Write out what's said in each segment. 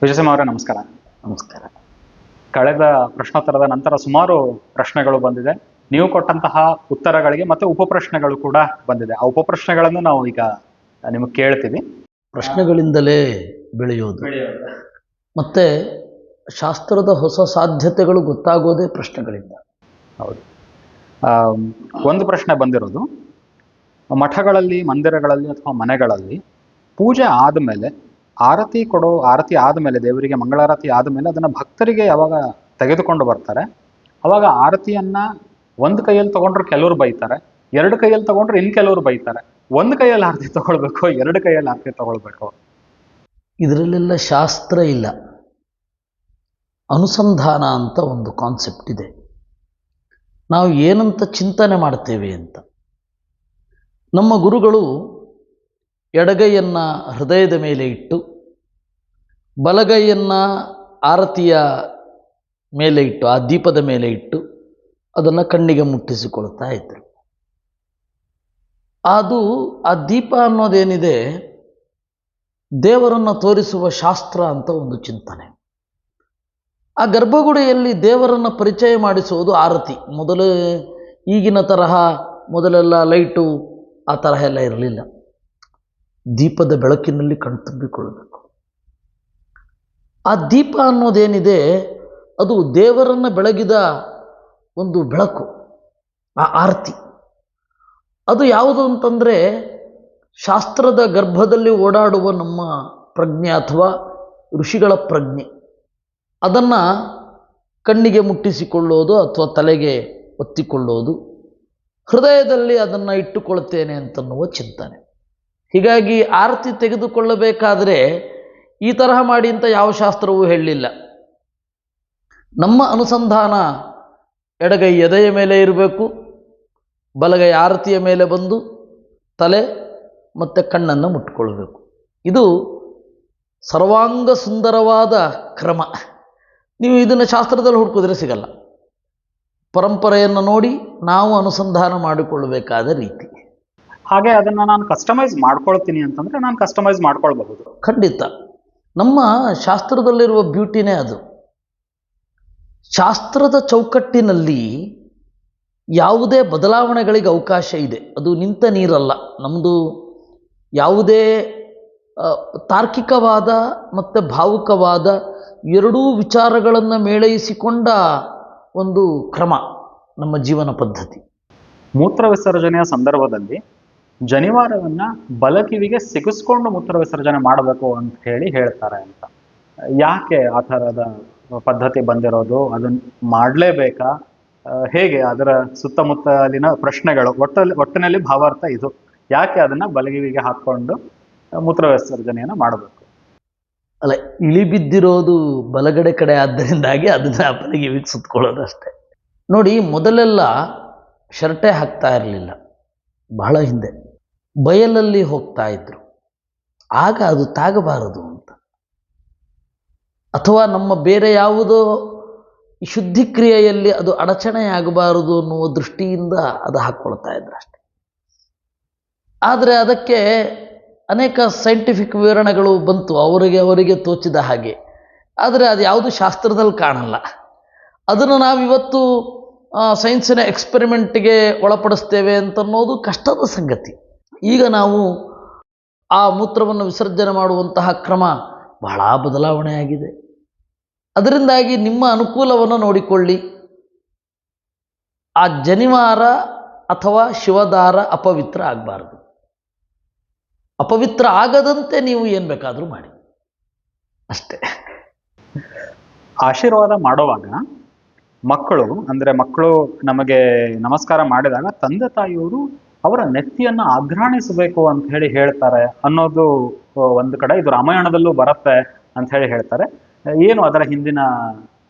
ವಿಜಯಸಿಂಹ ಅವರೇ ನಮಸ್ಕಾರ. ನಮಸ್ಕಾರ. ಕಳೆದ ಪ್ರಶ್ನೋತ್ತರದ ನಂತರ ಸುಮಾರು ಪ್ರಶ್ನೆಗಳು ಬಂದಿದೆ. ನೀವು ಕೊಟ್ಟಂತಹ ಉತ್ತರಗಳಿಗೆ ಮತ್ತೆ ಉಪಪ್ರಶ್ನೆಗಳು ಕೂಡ ಬಂದಿದೆ. ಆ ಉಪಪ್ರಶ್ನೆಗಳನ್ನು ನಾವು ಈಗ ನಿಮಗೆ ಕೇಳ್ತೀವಿ. ಪ್ರಶ್ನೆಗಳಿಂದಲೇ ಬೆಳೆಯೋದು ಮತ್ತೆ ಶಾಸ್ತ್ರದ ಹೊಸ ಸಾಧ್ಯತೆಗಳು ಗೊತ್ತಾಗೋದೇ ಪ್ರಶ್ನೆಗಳಿಂದ. ಹೌದು. ಒಂದು ಪ್ರಶ್ನೆ ಬಂದಿರೋದು, ಮಠಗಳಲ್ಲಿ, ಮಂದಿರಗಳಲ್ಲಿ ಅಥವಾ ಮನೆಗಳಲ್ಲಿ ಪೂಜೆ ಆದಮೇಲೆ ಆರತಿ ಆದಮೇಲೆ, ದೇವರಿಗೆ ಮಂಗಳಾರತಿ ಆದಮೇಲೆ ಅದನ್ನು ಭಕ್ತರಿಗೆ ಯಾವಾಗ ತೆಗೆದುಕೊಂಡು ಬರ್ತಾರೆ, ಅವಾಗ ಆರತಿಯನ್ನ ಒಂದು ಕೈಯಲ್ಲಿ ತಗೊಂಡ್ರೆ ಕೆಲವರು ಬೈತಾರೆ, ಎರಡು ಕೈಯಲ್ಲಿ ತಗೊಂಡ್ರೆ ಇನ್ನು ಕೆಲವರು ಬೈತಾರೆ. ಒಂದು ಕೈಯಲ್ಲಿ ಆರತಿ ತಗೊಳ್ಬೇಕು, ಎರಡು ಕೈಯಲ್ಲಿ ಆರತಿ ತಗೊಳ್ಬೇಕು? ಇದರಲ್ಲೆಲ್ಲ ಶಾಸ್ತ್ರ ಇಲ್ಲ, ಅನುಸಂಧಾನ ಅಂತ ಒಂದು ಕಾನ್ಸೆಪ್ಟ್ ಇದೆ. ನಾವು ಏನಂತ ಚಿಂತನೆ ಮಾಡ್ತೇವೆ ಅಂತ. ನಮ್ಮ ಗುರುಗಳು ಎಡಗೈಯನ್ನು ಹೃದಯದ ಮೇಲೆ ಇಟ್ಟು ಬಲಗೈಯನ್ನು ಆರತಿಯ ಮೇಲೆ ಇಟ್ಟು, ಆ ದೀಪದ ಮೇಲೆ ಇಟ್ಟು ಅದನ್ನು ಕಣ್ಣಿಗೆ ಮುಟ್ಟಿಸಿಕೊಳ್ತಾ ಇದ್ದರು. ಅದು ಆ ದೀಪ ಅನ್ನೋದೇನಿದೆ ದೇವರನ್ನು ತೋರಿಸುವ ಶಾಸ್ತ್ರ ಅಂತ ಒಂದು ಚಿಂತನೆ. ಆ ಗರ್ಭಗುಡಿಯಲ್ಲಿ ದೇವರನ್ನು ಪರಿಚಯ ಮಾಡಿಸುವುದು ಆರತಿ. ಈಗಿನ ತರಹ ಮೊದಲೆಲ್ಲ ಲೈಟು ಆ ತರಹ ಎಲ್ಲ ಇರಲಿಲ್ಲ. ದೀಪದ ಬೆಳಕಿನಲ್ಲಿ ಕಣ್ತುಂಬಿಕೊಳ್ಳಬೇಕು. ಆ ದೀಪ ಅನ್ನೋದೇನಿದೆ ಅದು ದೇವರನ್ನು ಬೆಳಗಿದ ಒಂದು ಬೆಳಕು. ಆ ಆರತಿ ಅದು ಯಾವುದು ಅಂತಂದರೆ ಶಾಸ್ತ್ರದ ಗರ್ಭದಲ್ಲಿ ಓಡಾಡುವ ನಮ್ಮ ಪ್ರಜ್ಞೆ ಅಥವಾ ಋಷಿಗಳ ಪ್ರಜ್ಞೆ. ಅದನ್ನು ಕಣ್ಣಿಗೆ ಮುಟ್ಟಿಸಿಕೊಳ್ಳೋದು ಅಥವಾ ತಲೆಗೆ ಒತ್ತಿಕೊಳ್ಳೋದು, ಹೃದಯದಲ್ಲಿ ಅದನ್ನು ಇಟ್ಟುಕೊಳ್ತೇನೆ ಅಂತನ್ನುವ ಚಿಂತನೆ. ಹೀಗಾಗಿ ಆರತಿ ತೆಗೆದುಕೊಳ್ಳಬೇಕಾದರೆ ಈ ತರಹ ಮಾಡಿ ಅಂತ ಯಾವ ಶಾಸ್ತ್ರವೂ ಹೇಳಲಿಲ್ಲ. ನಮ್ಮ ಅನುಸಂಧಾನ ಎಡಗೈ ಎದೆಯ ಮೇಲೆ ಇರಬೇಕು, ಬಲಗೈ ಆರತಿಯ ಮೇಲೆ ಬಂದು ತಲೆ ಮತ್ತು ಕಣ್ಣನ್ನು ಮುಟ್ಕೊಳ್ಬೇಕು. ಇದು ಸರ್ವಾಂಗ ಸುಂದರವಾದ ಕ್ರಮ. ನೀವು ಇದನ್ನು ಶಾಸ್ತ್ರದಲ್ಲಿ ಹುಡುಕಿದ್ರೆ ಸಿಗಲ್ಲ. ಪರಂಪರೆಯನ್ನು ನೋಡಿ ನಾವು ಅನುಸಂಧಾನ ಮಾಡಿಕೊಳ್ಳಬೇಕಾದ ರೀತಿ. ಹಾಗೆ ಅದನ್ನು ನಾನು ಕಸ್ಟಮೈಸ್ ಮಾಡ್ಕೊಳ್ತೀನಿ ಅಂತಂದರೆ ನಾನು ಕಸ್ಟಮೈಸ್ ಮಾಡ್ಕೊಳ್ಬಹುದು. ಖಂಡಿತ. ನಮ್ಮ ಶಾಸ್ತ್ರದಲ್ಲಿರುವ ಬ್ಯೂಟಿನೇ ಅದು. ಶಾಸ್ತ್ರದ ಚೌಕಟ್ಟಿನಲ್ಲಿ ಯಾವುದೇ ಬದಲಾವಣೆಗಳಿಗೆ ಅವಕಾಶ ಇದೆ. ಅದು ನಿಂತ ನೀರಲ್ಲ. ನಮ್ಮದು ಯಾವುದೇ ತಾರ್ಕಿಕವಾದ ಮತ್ತು ಭಾವುಕವಾದ ಎರಡೂ ವಿಚಾರಗಳನ್ನು ಮೇಳೈಸಿಕೊಂಡ ಒಂದು ಕ್ರಮ ನಮ್ಮ ಜೀವನ ಪದ್ಧತಿ. ಮೂತ್ರ ವಿಸರ್ಜನೆಯ ಸಂದರ್ಭದಲ್ಲಿ ಜನಿವಾರವನ್ನು ಬಲಕಿವಿಗೆ ಸಿಗಿಸ್ಕೊಂಡು ಮೂತ್ರ ವಿಸರ್ಜನೆ ಮಾಡಬೇಕು ಅಂತ ಹೇಳ್ತಾರೆ ಅಂತ. ಯಾಕೆ ಆ ಥರದ ಪದ್ಧತಿ ಬಂದಿರೋದು? ಅದನ್ನು ಮಾಡಲೇಬೇಕಾ? ಹೇಗೆ? ಅದರ ಸುತ್ತಮುತ್ತಲಿನ ಪ್ರಶ್ನೆಗಳು. ಒಟ್ಟಿನಲ್ಲಿ ಭಾವಾರ್ಥ ಇದು. ಯಾಕೆ ಅದನ್ನು ಬಲಗಿವಿಗೆ ಹಾಕ್ಕೊಂಡು ಮೂತ್ರ ವಿಸರ್ಜನೆಯನ್ನು ಮಾಡಬೇಕು? ಅಲ್ಲ, ಇಳಿಬಿದ್ದಿರೋದು ಬಲಗಡೆ ಕಡೆ ಆದ್ದರಿಂದಾಗಿ ಅದನ್ನು ಬಲಗಿವಿಗೆ ಸುತ್ತಕೊಳ್ಳೋದು ಅಷ್ಟೇ. ನೋಡಿ, ಮೊದಲೆಲ್ಲ ಶರ್ಟೆ ಹಾಕ್ತಾ ಇರಲಿಲ್ಲ. ಬಹಳ ಹಿಂದೆ ಬಯಲಲ್ಲಿ ಹೋಗ್ತಾ ಇದ್ರು. ಆಗ ಅದು ತಾಗಬಾರದು ಅಂತ, ಅಥವಾ ನಮ್ಮ ಬೇರೆ ಯಾವುದೋ ಶುದ್ಧಿ ಕ್ರಿಯೆಯಲ್ಲಿ ಅದು ಅಡಚಣೆಯಾಗಬಾರದು ಅನ್ನುವ ದೃಷ್ಟಿಯಿಂದ ಅದು ಹಾಕ್ಕೊಳ್ತಾ ಇದ್ರು ಅಷ್ಟೆ. ಆದರೆ ಅದಕ್ಕೆ ಅನೇಕ ಸೈಂಟಿಫಿಕ್ ವಿವರಣೆಗಳು ಬಂತು, ಅವರಿಗೆ ತೋಚಿದ ಹಾಗೆ. ಆದರೆ ಅದು ಯಾವುದು ಶಾಸ್ತ್ರದಲ್ಲಿ ಕಾಣಲ್ಲ. ಅದನ್ನು ನಾವಿವತ್ತು ಸೈನ್ಸಿನ ಎಕ್ಸ್ಪೆರಿಮೆಂಟ್ಗೆ ಒಳಪಡಿಸ್ತೇವೆ ಅಂತನ್ನೋದು ಕಷ್ಟದ ಸಂಗತಿ. ಈಗ ನಾವು ಆ ಮೂತ್ರವನ್ನು ವಿಸರ್ಜನೆ ಮಾಡುವಂತಹ ಕ್ರಮ ಬಹಳ ಬದಲಾವಣೆಯಾಗಿದೆ. ಅದರಿಂದಾಗಿ ನಿಮ್ಮ ಅನುಕೂಲವನ್ನು ನೋಡಿಕೊಳ್ಳಿ. ಆ ಜನಿವಾರ ಅಥವಾ ಶಿವದಾರ ಅಪವಿತ್ರ ಆಗಬಾರದು. ಅಪವಿತ್ರ ಆಗದಂತೆ ನೀವು ಏನು ಬೇಕಾದರೂ ಮಾಡಿ ಅಷ್ಟೇ. ಆಶೀರ್ವಾದ ಮಾಡುವಾಗ ಮಕ್ಕಳು ನಮಗೆ ನಮಸ್ಕಾರ ಮಾಡಿದಾಗ ತಂದೆ ತಾಯಿಯವರು ಅವರ ನೆತ್ತಿಯನ್ನು ಅಘ್ರಾಣಿಸಬೇಕು ಅಂತ ಹೇಳ್ತಾರೆ ಅನ್ನೋದು ಒಂದು ಕಡೆ. ಇದು ರಾಮಾಯಣದಲ್ಲೂ ಬರುತ್ತೆ ಅಂತ ಹೇಳ್ತಾರೆ. ಏನು ಅದರ ಹಿಂದಿನ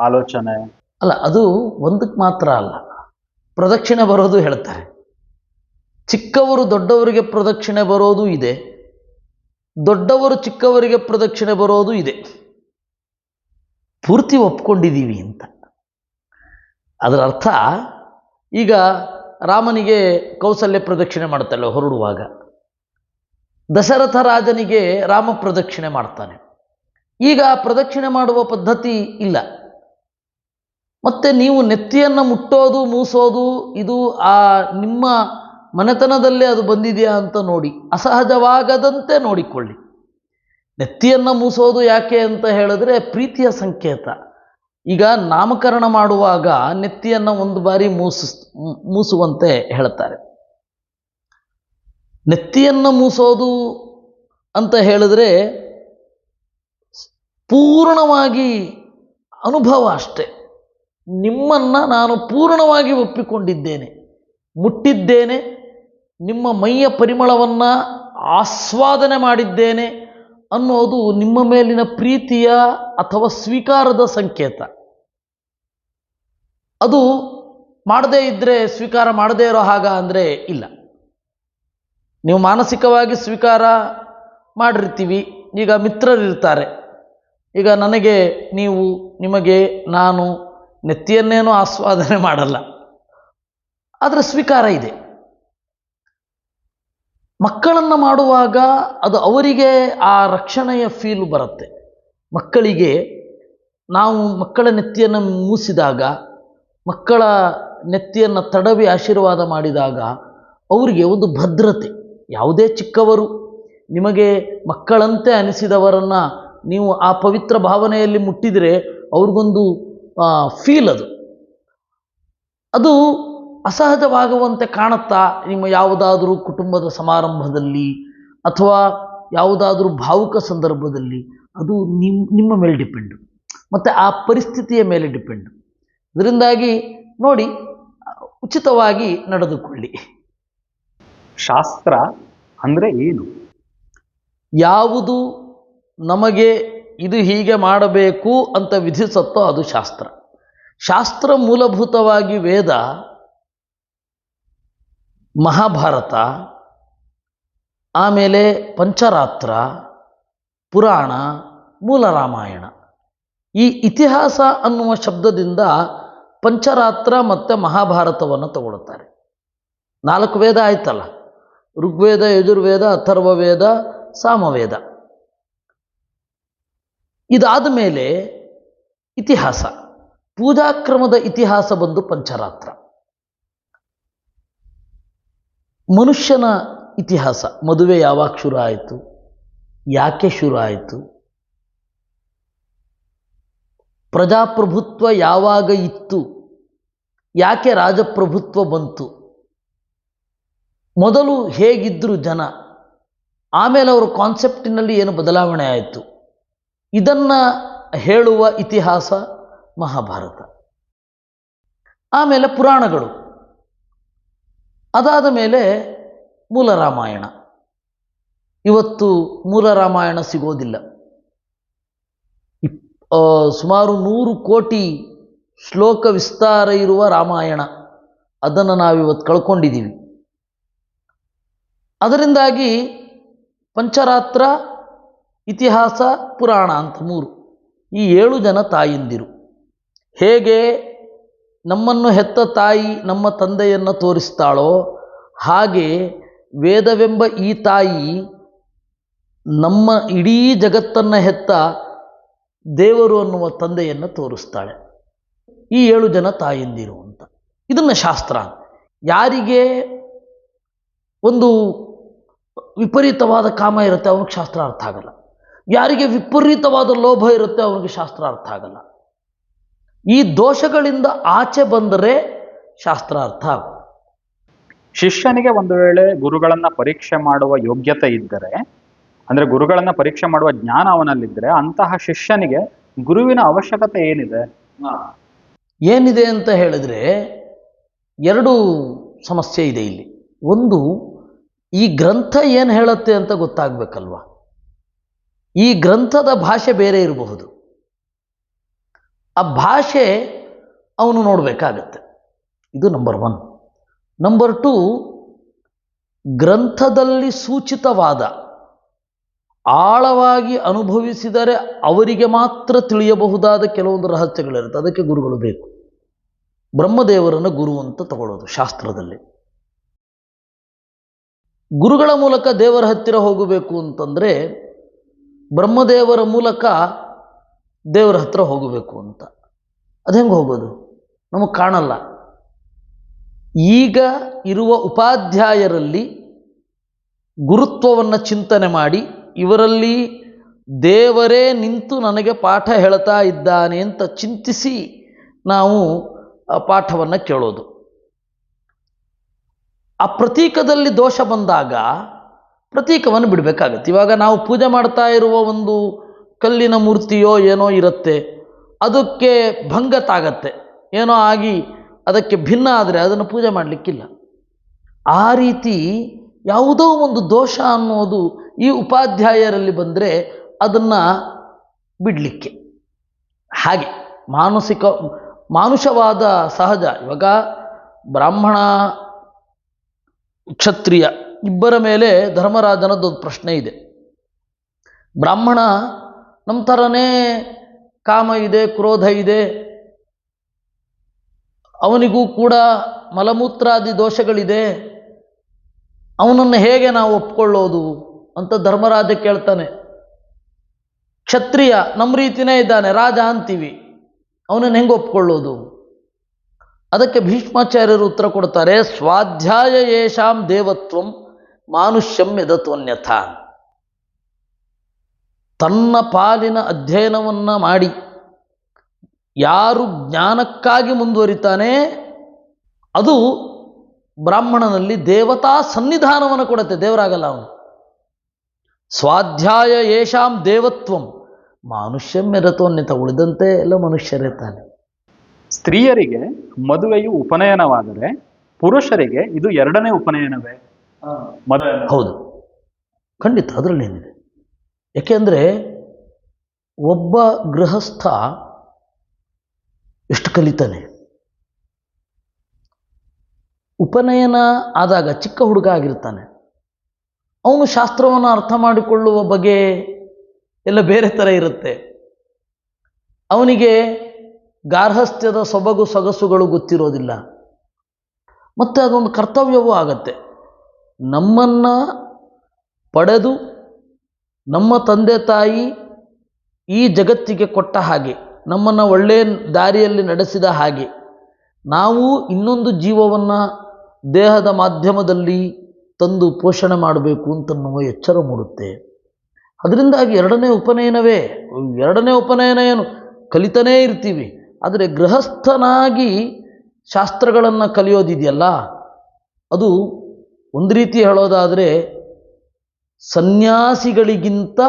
ಆಲೋಚನೆ? ಅಲ್ಲ, ಅದು ಒಂದಕ್ಕೆ ಮಾತ್ರ ಅಲ್ಲ, ಪ್ರದಕ್ಷಿಣೆ ಬರೋದು ಹೇಳ್ತಾರೆ. ಚಿಕ್ಕವರು ದೊಡ್ಡವರಿಗೆ ಪ್ರದಕ್ಷಿಣೆ ಬರೋದು ಇದೆ, ದೊಡ್ಡವರು ಚಿಕ್ಕವರಿಗೆ ಪ್ರದಕ್ಷಿಣೆ ಬರೋದು ಇದೆ. ಪೂರ್ತಿ ಒಪ್ಕೊಂಡಿದ್ದೀವಿ ಅಂತ. ಅದರ ಅರ್ಥ, ಈಗ ರಾಮನಿಗೆ ಕೌಸಲ್ಯ ಪ್ರದಕ್ಷಿಣೆ ಮಾಡ್ತಾಳೆ ಹೊರಡುವಾಗ, ದಶರಥ ರಾಜನಿಗೆ ರಾಮ ಪ್ರದಕ್ಷಿಣೆ ಮಾಡ್ತಾನೆ. ಈಗ ಪ್ರದಕ್ಷಿಣೆ ಮಾಡುವ ಪದ್ಧತಿ ಇಲ್ಲ. ಮತ್ತೆ ನೀವು ನೆತ್ತಿಯನ್ನು ಮುಟ್ಟೋದು ಮೂಸೋದು ಇದು ನಿಮ್ಮ ಮನೆತನದಲ್ಲೇ ಅದು ಬಂದಿದೆಯಾ ಅಂತ ನೋಡಿ, ಅಸಹಜವಾಗದಂತೆ ನೋಡಿಕೊಳ್ಳಿ. ನೆತ್ತಿಯನ್ನು ಮೂಸೋದು ಯಾಕೆ ಅಂತ ಹೇಳಿದ್ರೆ ಪ್ರೀತಿಯ ಸಂಕೇತ. ಈಗ ನಾಮಕರಣ ಮಾಡುವಾಗ ನೆತ್ತಿಯನ್ನು ಒಂದು ಬಾರಿ ಮೂಸುವಂತೆ ಹೇಳ್ತಾರೆ. ನೆತ್ತಿಯನ್ನು ಮೂಸೋದು ಅಂತ ಹೇಳಿದ್ರೆ ಪೂರ್ಣವಾಗಿ ಅನುಭವ ಅಷ್ಟೆ. ನಿಮ್ಮನ್ನು ನಾನು ಪೂರ್ಣವಾಗಿ ಒಪ್ಪಿಕೊಂಡಿದ್ದೇನೆ, ಮುಟ್ಟಿದ್ದೇನೆ, ನಿಮ್ಮ ಮೈಯ ಪರಿಮಳವನ್ನು ಆಸ್ವಾದನೆ ಮಾಡಿದ್ದೇನೆ ಅನ್ನೋದು ನಿಮ್ಮ ಮೇಲಿನ ಪ್ರೀತಿಯ ಅಥವಾ ಸ್ವೀಕಾರದ ಸಂಕೇತ. ಅದು ಮಾಡದೇ ಇದ್ದರೆ ಸ್ವೀಕಾರ ಮಾಡದೇ ಇರೋ ಹಾಗ ಅಂದರೆ ಇಲ್ಲ. ನೀವು ಮಾನಸಿಕವಾಗಿ ಸ್ವೀಕಾರ ಮಾಡಿರ್ತೀವಿ. ಈಗ ಮಿತ್ರರಿರ್ತಾರೆ, ಈಗ ನನಗೆ ನೀವು, ನಿಮಗೆ ನಾನು ನೆತ್ತಿಯನ್ನೇನೂ ಆಸ್ವಾದನೆ ಮಾಡಲ್ಲ, ಆದರೆ ಸ್ವೀಕಾರ ಇದೆ. ಮಕ್ಕಳನ್ನು ಮಾಡುವಾಗ ಅದು ಅವರಿಗೆ ಆ ರಕ್ಷಣೆಯ ಫೀಲ್ ಬರುತ್ತೆ. ಮಕ್ಕಳಿಗೆ ನಾವು ಮಕ್ಕಳ ನೆತ್ತಿಯನ್ನು ಮೂಸಿದಾಗ, ಮಕ್ಕಳ ನೆತ್ತಿಯನ್ನು ತಡವಿ ಆಶೀರ್ವಾದ ಮಾಡಿದಾಗ ಅವರಿಗೆ ಒಂದು ಭದ್ರತೆ. ಯಾವುದೇ ಚಿಕ್ಕವರು ನಿಮಗೆ ಮಕ್ಕಳಂತೆ ಅನಿಸಿದವರನ್ನು ನೀವು ಆ ಪವಿತ್ರ ಭಾವನೆಯಲ್ಲಿ ಮುಟ್ಟಿದರೆ ಅವ್ರಿಗೊಂದು ಫೀಲ್, ಅದು ಅಸಹಜವಾಗುವಂತೆ ಕಾಣುತ್ತಾ. ನಿಮ್ಮ ಯಾವುದಾದರೂ ಕುಟುಂಬದ ಸಮಾರಂಭದಲ್ಲಿ ಅಥವಾ ಯಾವುದಾದ್ರೂ ಭಾವುಕ ಸಂದರ್ಭದಲ್ಲಿ ಅದು ನಿಮ್ಮ ಮೇಲೆ ಡಿಪೆಂಡು, ಮತ್ತು ಆ ಪರಿಸ್ಥಿತಿಯ ಮೇಲೆ ಡಿಪೆಂಡು. ಇದರಿಂದಾಗಿ ನೋಡಿ, ಉಚಿತವಾಗಿ ನಡೆದುಕೊಳ್ಳಿ. ಶಾಸ್ತ್ರ ಅಂದರೆ ಏನು? ಯಾವುದು ನಮಗೆ ಇದು ಹೀಗೆ ಮಾಡಬೇಕು ಅಂತ ವಿಧಿಸುತ್ತೋ ಅದು ಶಾಸ್ತ್ರ. ಶಾಸ್ತ್ರ ಮೂಲಭೂತವಾಗಿ ವೇದ, ಮಹಾಭಾರತ, ಆಮೇಲೆ ಪಂಚರಾತ್ರ, ಪುರಾಣ, ಮೂಲ ರಾಮಾಯಣ. ಈ ಇತಿಹಾಸ ಅನ್ನುವ ಶಬ್ದದಿಂದ ಪಂಚರಾತ್ರ ಮತ್ತು ಮಹಾಭಾರತವನ್ನು ತಗೊಳ್ಳುತ್ತಾರೆ. 4 ವೇದ ಆಯ್ತಲ್ಲ, ಋಗ್ವೇದ, ಯಜುರ್ವೇದ, ಅಥರ್ವವೇದ, ಸಾಮವೇದ. ಇದಾದ ಮೇಲೆ ಇತಿಹಾಸ, ಪೂಜಾಕ್ರಮದ ಇತಿಹಾಸ ಬಂದು ಪಂಚರಾತ್ರ. ಮನುಷ್ಯನ ಇತಿಹಾಸ, ಮದುವೆ ಯಾವಾಗ ಶುರು ಆಯಿತು, ಯಾಕೆ ಶುರು ಆಯಿತು, ಪ್ರಜಾಪ್ರಭುತ್ವ ಯಾವಾಗ ಇತ್ತು, ಯಾಕೆ ರಾಜಪ್ರಭುತ್ವ ಬಂತು, ಮೊದಲು ಹೇಗಿದ್ದರು ಜನ, ಆಮೇಲೆ ಅವರ ಕಾನ್ಸೆಪ್ಟಿನಲ್ಲಿ ಏನು ಬದಲಾವಣೆ ಆಯಿತು, ಇದನ್ನು ಹೇಳುವ ಇತಿಹಾಸ ಮಹಾಭಾರತ. ಆಮೇಲೆ ಪುರಾಣಗಳು, ಅದಾದ ಮೇಲೆ ಮೂಲ ರಾಮಾಯಣ. ಇವತ್ತು ಮೂಲ ರಾಮಾಯಣ ಸಿಗೋದಿಲ್ಲ. ಸುಮಾರು 100 ಕೋಟಿ ಶ್ಲೋಕ ವಿಸ್ತಾರ ಇರುವ ರಾಮಾಯಣ, ಅದನ್ನು ನಾವಿವತ್ತು ಕಳ್ಕೊಂಡಿದ್ದೀವಿ. ಅದರಿಂದಾಗಿ ಪಂಚರಾತ್ರ, ಇತಿಹಾಸ, ಪುರಾಣ ಅಂತ 3, ಈ 7 ಜನ ತಾಯಿಂದಿರು. ಹೇಗೆ ನಮ್ಮನ್ನು ಹೆತ್ತ ತಾಯಿ ನಮ್ಮ ತಂದೆಯನ್ನು ತೋರಿಸ್ತಾಳೋ ಹಾಗೆ ವೇದವೆಂಬ ಈ ತಾಯಿ ನಮ್ಮ ಇಡೀ ಜಗತ್ತನ್ನು ಹೆತ್ತ ದೇವರು ಅನ್ನುವ ತಂದೆಯನ್ನು ತೋರಿಸ್ತಾಳೆ. ಈ 7 ಜನ ತಾಯಿಂದಿರು ಅಂತ. ಇದನ್ನು ಶಾಸ್ತ್ರ. ಯಾರಿಗೆ ಒಂದು ವಿಪರೀತವಾದ ಕಾಮ ಇರುತ್ತೆ ಅವನಿಗೆ ಶಾಸ್ತ್ರ ಅರ್ಥ ಆಗಲ್ಲ. ಯಾರಿಗೆ ವಿಪರೀತವಾದ ಲೋಭ ಇರುತ್ತೆ ಅವನಿಗೆ ಶಾಸ್ತ್ರ ಅರ್ಥ ಆಗಲ್ಲ. ಈ ದೋಷಗಳಿಂದ ಆಚೆ ಬಂದರೆ ಶಾಸ್ತ್ರ ಅರ್ಥ ಆಗುತ್ತೆ. ಶಿಷ್ಯನಿಗೆ ಒಂದು ವೇಳೆ ಗುರುಗಳನ್ನ ಪರೀಕ್ಷೆ ಮಾಡುವ ಯೋಗ್ಯತೆ ಇದ್ದರೆ, ಅಂದ್ರೆ ಗುರುಗಳನ್ನ ಪರೀಕ್ಷೆ ಮಾಡುವ ಜ್ಞಾನ ಅವನಲ್ಲಿದ್ದರೆ, ಅಂತಹ ಶಿಷ್ಯನಿಗೆ ಗುರುವಿನ ಅವಶ್ಯಕತೆ ಏನಿದೆ? ಏನಿದೆ ಅಂತ ಹೇಳಿದ್ರೆ 2 ಸಮಸ್ಯೆ ಇದೆ ಇಲ್ಲಿ. ಒಂದು, ಈ ಗ್ರಂಥ ಏನು ಹೇಳುತ್ತೆ ಅಂತ ಗೊತ್ತಾಗಬೇಕಲ್ವ. ಈ ಗ್ರಂಥದ ಭಾಷೆ ಬೇರೆ ಇರಬಹುದು, ಆ ಭಾಷೆ ಅವನು ನೋಡಬೇಕಾಗತ್ತೆ. ಇದು ನಂಬರ್ 1. ನಂಬರ್ 2, ಗ್ರಂಥದಲ್ಲಿ ಸೂಚಿತವಾದ ಆಳವಾಗಿ ಅನುಭವಿಸಿದರೆ ಅವರಿಗೆ ಮಾತ್ರ ತಿಳಿಯಬಹುದಾದ ಕೆಲವೊಂದು ರಹಸ್ಯಗಳಿರುತ್ತೆ. ಅದಕ್ಕೆ ಗುರುಗಳು ಬೇಕು. ಬ್ರಹ್ಮದೇವರನ್ನು ಗುರು ಅಂತ ತಗೊಳ್ಳೋದು ಶಾಸ್ತ್ರದಲ್ಲಿ. ಗುರುಗಳ ಮೂಲಕ ದೇವರ ಹತ್ತಿರ ಹೋಗಬೇಕು ಅಂತಂದರೆ ಬ್ರಹ್ಮದೇವರ ಮೂಲಕ ದೇವರ ಹತ್ರ ಹೋಗಬೇಕು ಅಂತ. ಅದು ಹೆಂಗೆ ಹೋಗೋದು? ನಮಗೆ ಕಾಣಲ್ಲ. ಈಗ ಇರುವ ಉಪಾಧ್ಯಾಯರಲ್ಲಿ ಗುರುತ್ವವನ್ನು ಚಿಂತನೆ ಮಾಡಿ ಇವರಲ್ಲಿ ದೇವರೇ ನಿಂತು ನನಗೆ ಪಾಠ ಹೇಳ್ತಾ ಇದ್ದಾನೆ ಅಂತ ಚಿಂತಿಸಿ ನಾವು ಆ ಪಾಠವನ್ನು ಕೇಳೋದು. ಆ ಪ್ರತೀಕದಲ್ಲಿ ದೋಷ ಬಂದಾಗ ಪ್ರತೀಕವನ್ನು ಬಿಡಬೇಕಾಗತ್ತೆ. ಇವಾಗ ನಾವು ಪೂಜೆ ಮಾಡ್ತಾ ಇರುವ ಒಂದು ಕಲ್ಲಿನ ಮೂರ್ತಿಯೋ ಏನೋ ಇರುತ್ತೆ, ಅದಕ್ಕೆ ಭಂಗ ತಾಗತ್ತೆ, ಏನೋ ಆಗಿ ಅದಕ್ಕೆ ಭಿನ್ನ ಆದರೆ ಅದನ್ನು ಪೂಜೆ ಮಾಡಲಿಕ್ಕಿಲ್ಲ. ಆ ರೀತಿ ಯಾವುದೋ ಒಂದು ದೋಷ ಅನ್ನೋದು ಈ ಉಪಾಧ್ಯಾಯರಲ್ಲಿ ಬಂದರೆ ಅದನ್ನು ಬಿಡಲಿಕ್ಕೆ. ಹಾಗೆ ಮಾನುಷವಾದ ಸಹಜ. ಇವಾಗ ಬ್ರಾಹ್ಮಣ ಕ್ಷತ್ರಿಯ ಇಬ್ಬರ ಮೇಲೆ ಧರ್ಮರಾಜನದೊಂದು ಪ್ರಶ್ನೆ ಇದೆ. ಬ್ರಾಹ್ಮಣ ನಮ್ಮ ಥರನೇ ಕಾಮ ಇದೆ, ಕ್ರೋಧ ಇದೆ, ಅವನಿಗೂ ಕೂಡ ಮಲಮೂತ್ರಾದಿ ದೋಷಗಳಿದೆ, ಅವನನ್ನು ಹೇಗೆ ನಾವು ಒಪ್ಕೊಳ್ಳೋದು ಅಂತ ಧರ್ಮರಾಜ ಕೇಳ್ತಾನೆ. ಕ್ಷತ್ರಿಯ ನಮ್ಮ ರೀತಿಯೇ ಇದ್ದಾನೆ, ರಾಜ ಅಂತೀವಿ, ಅವನನ್ನು ಹೆಂಗೆ ಒಪ್ಕೊಳ್ಳೋದು? ಅದಕ್ಕೆ ಭೀಷ್ಮಾಚಾರ್ಯರು ಉತ್ತರ ಕೊಡ್ತಾರೆ, ಸ್ವಾಧ್ಯಾಯ ಯೇಷಾಂ ದೇವತ್ವಂ ಮಾನುಷ್ಯಂ ಯದತ್ವನ್ಯಥ. ತನ್ನ ಪಾಲಿನ ಅಧ್ಯಯನವನ್ನು ಮಾಡಿ ಯಾರು ಜ್ಞಾನಕ್ಕಾಗಿ ಮುಂದುವರಿತಾನೆ ಅದು ಬ್ರಾಹ್ಮಣನಲ್ಲಿ ದೇವತಾ ಸನ್ನಿಧಾನವನ್ನು ಕೊಡುತ್ತೆ, ದೇವರಾಗಲ್ಲ ಅವನು. ಸ್ವಾಧ್ಯಾಯ ಯೇಷಾಂ ದೇವತ್ವಂ ಮಾನುಷ್ಯಂ ಯದತ್ವನ್ಯಥ. ಉಳಿದಂತೆ ಎಲ್ಲ ಮನುಷ್ಯರೇ ತಾನೆ. ಸ್ತ್ರೀಯರಿಗೆ ಮದುವೆಯು ಉಪನಯನವಾದರೆ ಪುರುಷರಿಗೆ ಇದು ಎರಡನೇ ಉಪನಯನವೇ? ಹೌದು, ಖಂಡಿತ, ಅದರಲ್ಲೇನಿದೆ. ಯಾಕೆಂದರೆ ಒಬ್ಬ ಗೃಹಸ್ಥ ಎಷ್ಟು ಕಲಿತಾನೆ. ಉಪನಯನ ಆದಾಗ ಚಿಕ್ಕ ಹುಡುಗ ಆಗಿರ್ತಾನೆ, ಅವನು ಶಾಸ್ತ್ರವನ್ನು ಅರ್ಥ ಮಾಡಿಕೊಳ್ಳುವ ಬಗೆ ಎಲ್ಲ ಬೇರೆ ಥರ ಇರುತ್ತೆ. ಅವನಿಗೆ ಗಾರ್ಹಸ್ಥ್ಯದ ಸೊಬಗು ಸೊಗಸುಗಳು ಗೊತ್ತಿರೋದಿಲ್ಲ. ಮತ್ತು ಅದೊಂದು ಕರ್ತವ್ಯವೂ ಆಗತ್ತೆ. ನಮ್ಮನ್ನು ಪಡೆದು ನಮ್ಮ ತಂದೆ ತಾಯಿ ಈ ಜಗತ್ತಿಗೆ ಕೊಟ್ಟ ಹಾಗೆ, ನಮ್ಮನ್ನು ಒಳ್ಳೆಯ ದಾರಿಯಲ್ಲಿ ನಡೆಸಿದ ಹಾಗೆ, ನಾವು ಇನ್ನೊಂದು ಜೀವವನ್ನು ದೇಹದ ಮಾಧ್ಯಮದಲ್ಲಿ ತಂದು ಪೋಷಣೆ ಮಾಡಬೇಕು ಅಂತನ್ನುವ ಎಚ್ಚರ ಮೂಡುತ್ತೆ. ಅದರಿಂದಾಗಿ ಎರಡನೇ ಉಪನಯನ ಏನು ಕಲಿತಾನೇ ಇರ್ತೀವಿ. ಆದರೆ ಗೃಹಸ್ಥನಾಗಿ ಶಾಸ್ತ್ರಗಳನ್ನು ಕಲಿಯೋದಿದೆಯಲ್ಲ, ಅದು ಒಂದು ರೀತಿ ಹೇಳೋದಾದರೆ ಸನ್ಯಾಸಿಗಳಿಗಿಂತ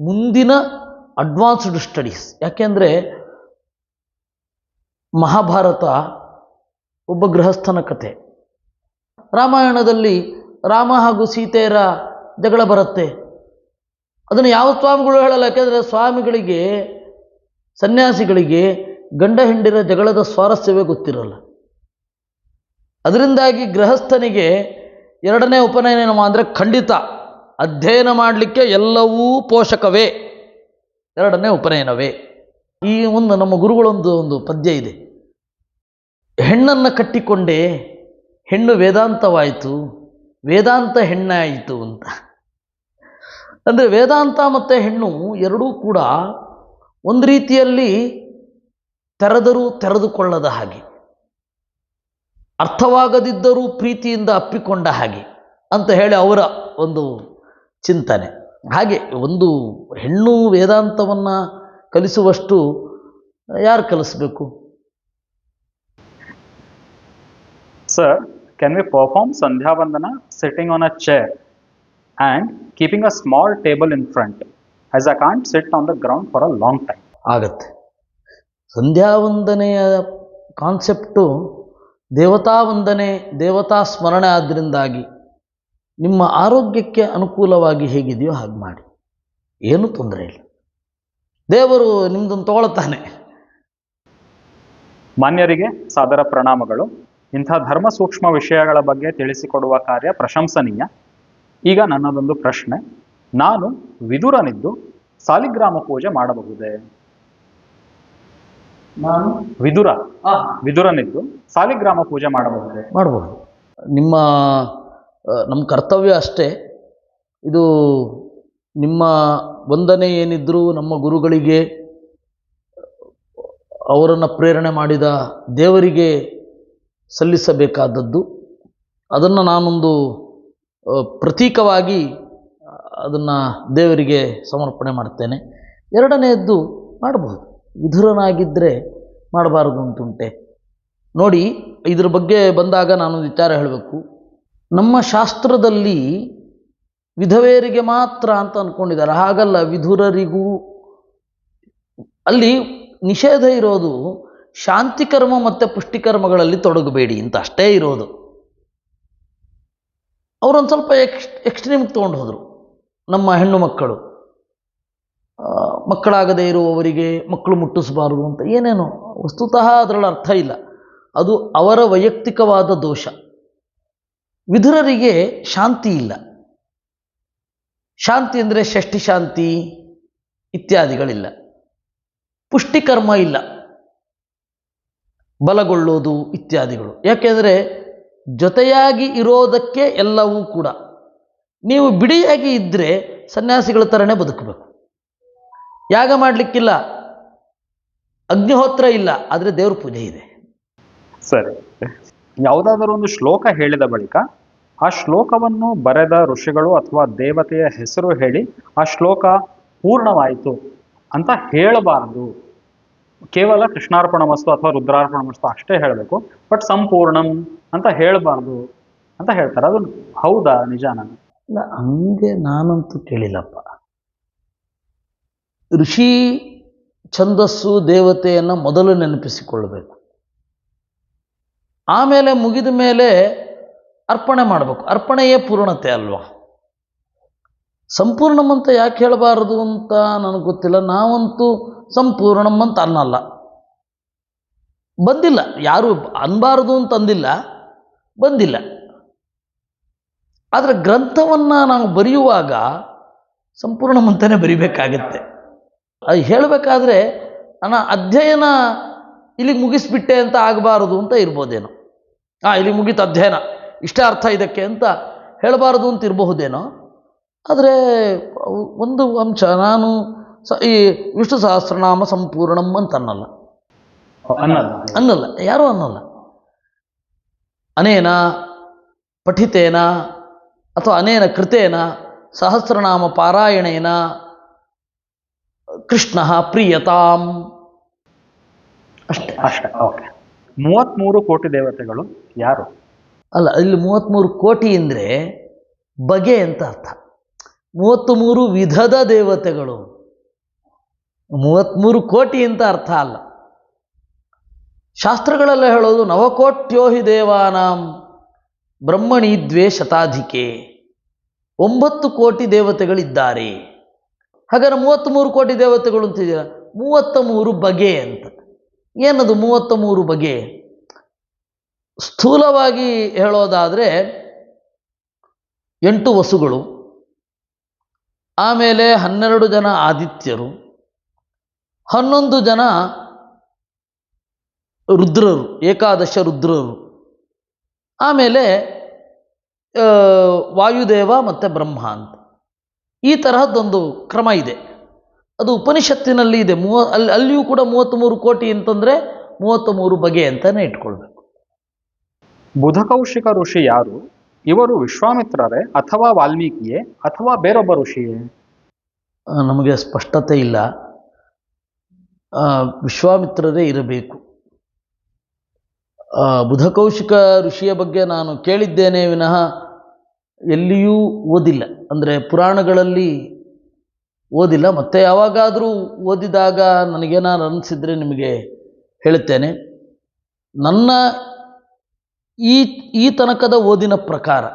ಮುಂದಿನ ಅಡ್ವಾನ್ಸ್ಡ್ ಸ್ಟಡೀಸ್. ಯಾಕೆಂದರೆ ಮಹಾಭಾರತ ಒಬ್ಬ ಗೃಹಸ್ಥನ ಕಥೆ. ರಾಮಾಯಣದಲ್ಲಿ ರಾಮ ಹಾಗೂ ಸೀತೆಯರ ಜಗಳ ಬರುತ್ತೆ. ಅದನ್ನು ಯಾವ ಸ್ವಾಮಿಗಳು ಹೇಳಲ್ಲ. ಯಾಕೆಂದರೆ ಸ್ವಾಮಿಗಳಿಗೆ, ಸನ್ಯಾಸಿಗಳಿಗೆ ಗಂಡ ಹೆಂಡಿರ ಜಗಳದ ಸ್ವಾರಸ್ಯವೇ ಗೊತ್ತಿರಲ್ಲ. ಅದರಿಂದಾಗಿ ಗೃಹಸ್ಥನಿಗೆ ಎರಡನೇ ಉಪನಯನ ಅಂದರೆ ಖಂಡಿತ ಅಧ್ಯಯನ ಮಾಡಲಿಕ್ಕೆ ಎಲ್ಲವೂ ಪೋಷಕವೇ, ಎರಡನೇ ಉಪನಯನವೇ. ಈ ನಮ್ಮ ಗುರುಗಳೊಂದು ಪದ್ಯ ಇದೆ, ಹೆಣ್ಣನ್ನು ಕಟ್ಟಿಕೊಂಡೇ ಹೆಣ್ಣು ವೇದಾಂತವಾಯಿತು, ವೇದಾಂತ ಹೆಣ್ಣಾಯಿತು ಅಂತ. ಅಂದರೆ ವೇದಾಂತ ಮತ್ತು ಹೆಣ್ಣು ಎರಡೂ ಕೂಡ ಒಂದು ರೀತಿಯಲ್ಲಿ ತೆರೆದರೂ ತೆರೆದುಕೊಳ್ಳದ ಹಾಗೆ, ಅರ್ಥವಾಗದಿದ್ದರೂ ಪ್ರೀತಿಯಿಂದ ಅಪ್ಪಿಕೊಂಡ ಹಾಗೆ ಅಂತ ಹೇಳಿ ಅವರ ಒಂದು ಚಿಂತನೆ. ಹಾಗೆ ಒಂದು ಹೆಣ್ಣು ವೇದಾಂತವನ್ನು ಕಲಿಸುವಷ್ಟು ಯಾರು ಕಲಿಸ್ಬೇಕು? Sir, can we perform Sandhya Vandana sitting on a chair and keeping a small table in front, as I can't sit on the ground for a long time? ಆಗತ್ತೆ. ಸಂಧ್ಯಾ ವಂದನೆಯ ಕಾನ್ಸೆಪ್ಟು ದೇವತಾ ವಂದನೆ, ದೇವತಾ ಸ್ಮರಣೆ. ಆದ್ದರಿಂದಾಗಿ ನಿಮ್ಮ ಆರೋಗ್ಯಕ್ಕೆ ಅನುಕೂಲವಾಗಿ ಹೇಗಿದೆಯೋ ಹಾಗೆ ಮಾಡಿ, ಏನೂ ತೊಂದರೆ ಇಲ್ಲ. ದೇವರು ನಿಮ್ಮದನ್ನು ತಗೊಳ್ತಾನೆ. ಮಾನ್ಯರಿಗೆ ಸಾದರ ಪ್ರಣಾಮಗಳು. ಇಂಥ ಧರ್ಮ ಸೂಕ್ಷ್ಮ ವಿಷಯಗಳ ಬಗ್ಗೆ ತಿಳಿಸಿಕೊಡುವ ಕಾರ್ಯ ಪ್ರಶಂಸನೀಯ. ಈಗ ನನ್ನದೊಂದು ಪ್ರಶ್ನೆ. ನಾನು ವಿದುರನಿದ್ದು ಸಾಲಿಗ್ರಾಮ ಪೂಜೆ ಮಾಡಬಹುದೇ? ನಾನು ವಿದುರನಿದ್ದು ಸಾಲಿಗ್ರಾಮ ಪೂಜೆ ಮಾಡಬಹುದೇ? ಮಾಡಬಹುದು. ನಮ್ಮ ಕರ್ತವ್ಯ ಅಷ್ಟೇ ಇದು. ನಿಮ್ಮ ವಂದನೆ ಏನಿದ್ರೂ ನಮ್ಮ ಗುರುಗಳಿಗೆ ಅವರನ್ನು ಪ್ರೇರಣೆ ಮಾಡಿದ ದೇವರಿಗೆ ಸಲ್ಲಿಸಬೇಕಾದದ್ದು. ಅದನ್ನು ನಾನೊಂದು ಪ್ರತೀಕವಾಗಿ ಅದನ್ನು ದೇವರಿಗೆ ಸಮರ್ಪಣೆ ಮಾಡ್ತೇನೆ. ಎರಡನೆಯದ್ದು ಮಾಡಬಹುದು, ವಿಧುರನಾಗಿದ್ದರೆ ಮಾಡಬಾರದು ಅಂತುಂಟೆ. ನೋಡಿ, ಇದ್ರ ಬಗ್ಗೆ ಬಂದಾಗ ನಾನೊಂದು ವಿಚಾರ ಹೇಳಬೇಕು. ನಮ್ಮ ಶಾಸ್ತ್ರದಲ್ಲಿ ವಿಧವೆಯರಿಗೆ ಮಾತ್ರ ಅಂತ ಅಂದ್ಕೊಂಡಿದ್ದಾರೆ. ಹಾಗಲ್ಲ, ವಿಧುರರಿಗೂ. ಅಲ್ಲಿ ನಿಷೇಧ ಇರೋದು ಶಾಂತಿಕರ್ಮ ಮತ್ತು ಪುಷ್ಟಿಕರ್ಮಗಳಲ್ಲಿ ತೊಡಗಬೇಡಿ ಅಂತ ಅಷ್ಟೇ ಇರೋದು. ಅವರೊಂದು ಸ್ವಲ್ಪ ಎಕ್ಸ್ಟ್ರೀಮ್ಗೆ ತೊಗೊಂಡು ಹೋದರು. ನಮ್ಮ ಹೆಣ್ಣು ಮಕ್ಕಳು, ಮಕ್ಕಳಾಗದೇ ಇರುವವರಿಗೆ ಮಕ್ಕಳು ಮುಟ್ಟಿಸಬಾರದು ಅಂತ ಏನೇನೋ. ವಸ್ತುತಃ ಅದರಲ್ಲಿ ಅರ್ಥ ಇಲ್ಲ, ಅದು ಅವರ ವೈಯಕ್ತಿಕವಾದ ದೋಷ. ವಿಧುರರಿಗೆ ಶಾಂತಿ ಇಲ್ಲ. ಶಾಂತಿ ಅಂದರೆ ಷಷ್ಠಿ ಶಾಂತಿ ಇತ್ಯಾದಿಗಳಿಲ್ಲ. ಪುಷ್ಟಿಕರ್ಮ ಇಲ್ಲ, ಬಲಗೊಳ್ಳೋದು ಇತ್ಯಾದಿಗಳು. ಯಾಕೆಂದರೆ ಜೊತೆಯಾಗಿ ಇರೋದಕ್ಕೆ ಎಲ್ಲವೂ ಕೂಡ. ನೀವು ಬಿಡಿಯಾಗಿ ಇದ್ದರೆ ಸನ್ಯಾಸಿಗಳ ಥರನೇ ಬದುಕಬೇಕು. ಯಾಗ ಮಾಡಲಿಕ್ಕಿಲ್ಲ, ಅಗ್ನಿಹೋತ್ರ ಇಲ್ಲ, ಆದರೆ ದೇವ್ರ ಪೂಜೆ ಇದೆ. ಸರಿ, ಯಾವುದಾದರೂ ಒಂದು ಶ್ಲೋಕ ಹೇಳಿದ ಬಳಿಕ ಆ ಶ್ಲೋಕವನ್ನು ಬರೆದ ಋಷಿಗಳು ಅಥವಾ ದೇವತೆಯ ಹೆಸರು ಹೇಳಿ ಆ ಶ್ಲೋಕ ಪೂರ್ಣವಾಯಿತು ಅಂತ ಹೇಳಬಾರದು. ಕೇವಲ ಕೃಷ್ಣಾರ್ಪಣ ಮಸ್ತು ಅಥವಾ ರುದ್ರಾರ್ಪಣ ಮಸ್ತು ಅಷ್ಟೇ ಹೇಳಬೇಕು, ಬಟ್ ಸಂಪೂರ್ಣಂ ಅಂತ ಹೇಳಬಾರ್ದು ಅಂತ ಹೇಳ್ತಾರೆ. ಅದು ಹೌದಾ, ನಿಜಾನ? ಇಲ್ಲ, ಹಂಗೆ ನಾನಂತೂ ಕೇಳಿಲ್ಲಪ್ಪ. ಋಷಿ ಛಂದಸ್ಸು ದೇವತೆಯನ್ನು ಮೊದಲು ನೆನಪಿಸಿಕೊಳ್ಳಬೇಕು, ಆಮೇಲೆ ಮುಗಿದ ಮೇಲೆ ಅರ್ಪಣೆ ಮಾಡಬೇಕು. ಅರ್ಪಣೆಯೇ ಪೂರ್ಣತೆ ಅಲ್ವಾ? ಸಂಪೂರ್ಣಂ ಅಂತ ಯಾಕೆ ಹೇಳಬಾರದು ಅಂತ ನನಗೆ ಗೊತ್ತಿಲ್ಲ. ನಾವಂತೂ ಸಂಪೂರ್ಣಂ ಅಂತ ಅನ್ನಲ್ಲ, ಬಂದಿಲ್ಲ. ಯಾರು ಅನ್ಬಾರದು ಅಂತ ಅಂದಿಲ್ಲ, ಬಂದಿಲ್ಲ. ಆದರೆ ಗ್ರಂಥವನ್ನು ನಾವು ಬರೆಯುವಾಗ ಸಂಪೂರ್ಣಂ ಅಂತಲೇ ಬರಿಬೇಕಾಗತ್ತೆ. ಅದು ಹೇಳಬೇಕಾದ್ರೆ ನಾನು ಅಧ್ಯಯನ ಇಲ್ಲಿಗೆ ಮುಗಿಸ್ಬಿಟ್ಟೆ ಅಂತ ಆಗಬಾರದು ಅಂತ ಇರ್ಬೋದೇನೋ. ಇಲ್ಲಿಗೆ ಮುಗೀತು ಅಧ್ಯಯನ, ಇಷ್ಟೇ ಅರ್ಥ ಇದಕ್ಕೆ ಅಂತ ಹೇಳಬಾರದು ಅಂತ ಇರಬಹುದೇನೋ. ಆದರೆ ಒಂದು ಅಂಶ, ನಾನು ಈ ವಿಷ್ಣು ಸಹಸ್ರನಾಮ ಸಂಪೂರ್ಣಂ ಅಂತ ಅನ್ನಲ್ಲ, ಯಾರೂ ಅನ್ನಲ್ಲ. ಅನೇನ ಪಠಿತೇನ ಅಥವಾ ಅನೇನ ಕೃತೇನ ಸಹಸ್ರನಾಮ ಪಾರಾಯಣೇನ ಕೃಷ್ಣ ಪ್ರಿಯತಾಂ, ಅಷ್ಟೇ. ಓಕೆ. 33 ಕೋಟಿ ದೇವತೆಗಳು ಯಾರು? ಅಲ್ಲ, ಇಲ್ಲಿ 33 ಕೋಟಿ ಅಂದರೆ ಬಗೆ ಅಂತ ಅರ್ಥ. 33 ವಿಧದ ದೇವತೆಗಳು, 33 ಕೋಟಿ ಅಂತ ಅರ್ಥ ಅಲ್ಲ. ಶಾಸ್ತ್ರಗಳೆಲ್ಲ ಹೇಳೋದು ನವಕೋಟ್ಯೋ ಹಿ ದೇವಾನಾಂ ಬ್ರಹ್ಮಣಿ ದ್ವೇ ಶತಾಧಿಕೆ, 9 ಕೋಟಿ ದೇವತೆಗಳಿದ್ದಾರೆ. ಹಾಗಾದ್ರೆ 33 ಕೋಟಿ ದೇವತೆಗಳು ಅಂತಿದ್ದೀರ, 33 ಬಗೆ ಅಂತ. ಏನದು 33 ಬಗೆ? ಸ್ಥೂಲವಾಗಿ ಹೇಳೋದಾದರೆ 8 ವಸುಗಳು, ಆಮೇಲೆ 12 ಜನ ಆದಿತ್ಯರು, 11 ಜನ ರುದ್ರರು, ಏಕಾದಶ ರುದ್ರರು, ಆಮೇಲೆ ವಾಯುದೇವ ಮತ್ತು ಬ್ರಹ್ಮ ಅಂತ. ಈ ತರಹದ್ದೊಂದು ಕ್ರಮ ಇದೆ. ಅದು ಉಪನಿಷತ್ತಿನಲ್ಲಿ ಇದೆ. ಅಲ್ಲಿಯೂ ಕೂಡ 33 ಕೋಟಿ ಅಂತಂದರೆ 33 ಬಗೆ ಅಂತಲೇ ಇಟ್ಕೊಳ್ಬೇಕು. ಬುಧಕೌಶಿಕ ಋಷಿ ಯಾರು? ಇವರು ವಿಶ್ವಾಮಿತ್ರರೇ ಅಥವಾ ವಾಲ್ಮೀಕಿಯೇ ಅಥವಾ ಬೇರೊಬ್ಬ ಋಷಿಯೇ? ನಮಗೆ ಸ್ಪಷ್ಟತೆ ಇಲ್ಲ. ವಿಶ್ವಾಮಿತ್ರರೇ ಇರಬೇಕು. ಬುಧಕೌಶಿಕ ಋಷಿಯ ಬಗ್ಗೆ ನಾನು ಕೇಳಿದ್ದೇನೆ ವಿನಃ ಎಲ್ಲಿಯೂ ಓದಿಲ್ಲ. ಅಂದರೆ ಪುರಾಣಗಳಲ್ಲಿ ಓದಿಲ್ಲ. ಮತ್ತೆ ಯಾವಾಗಾದರೂ ಓದಿದಾಗ ನನಗೇನಾದ್ರು ಅನಿಸಿದರೆ ನಿಮಗೆ ಹೇಳುತ್ತೇನೆ. ನನ್ನ ಈ ತನಕದ ಓದಿನ ಪ್ರಕಾರ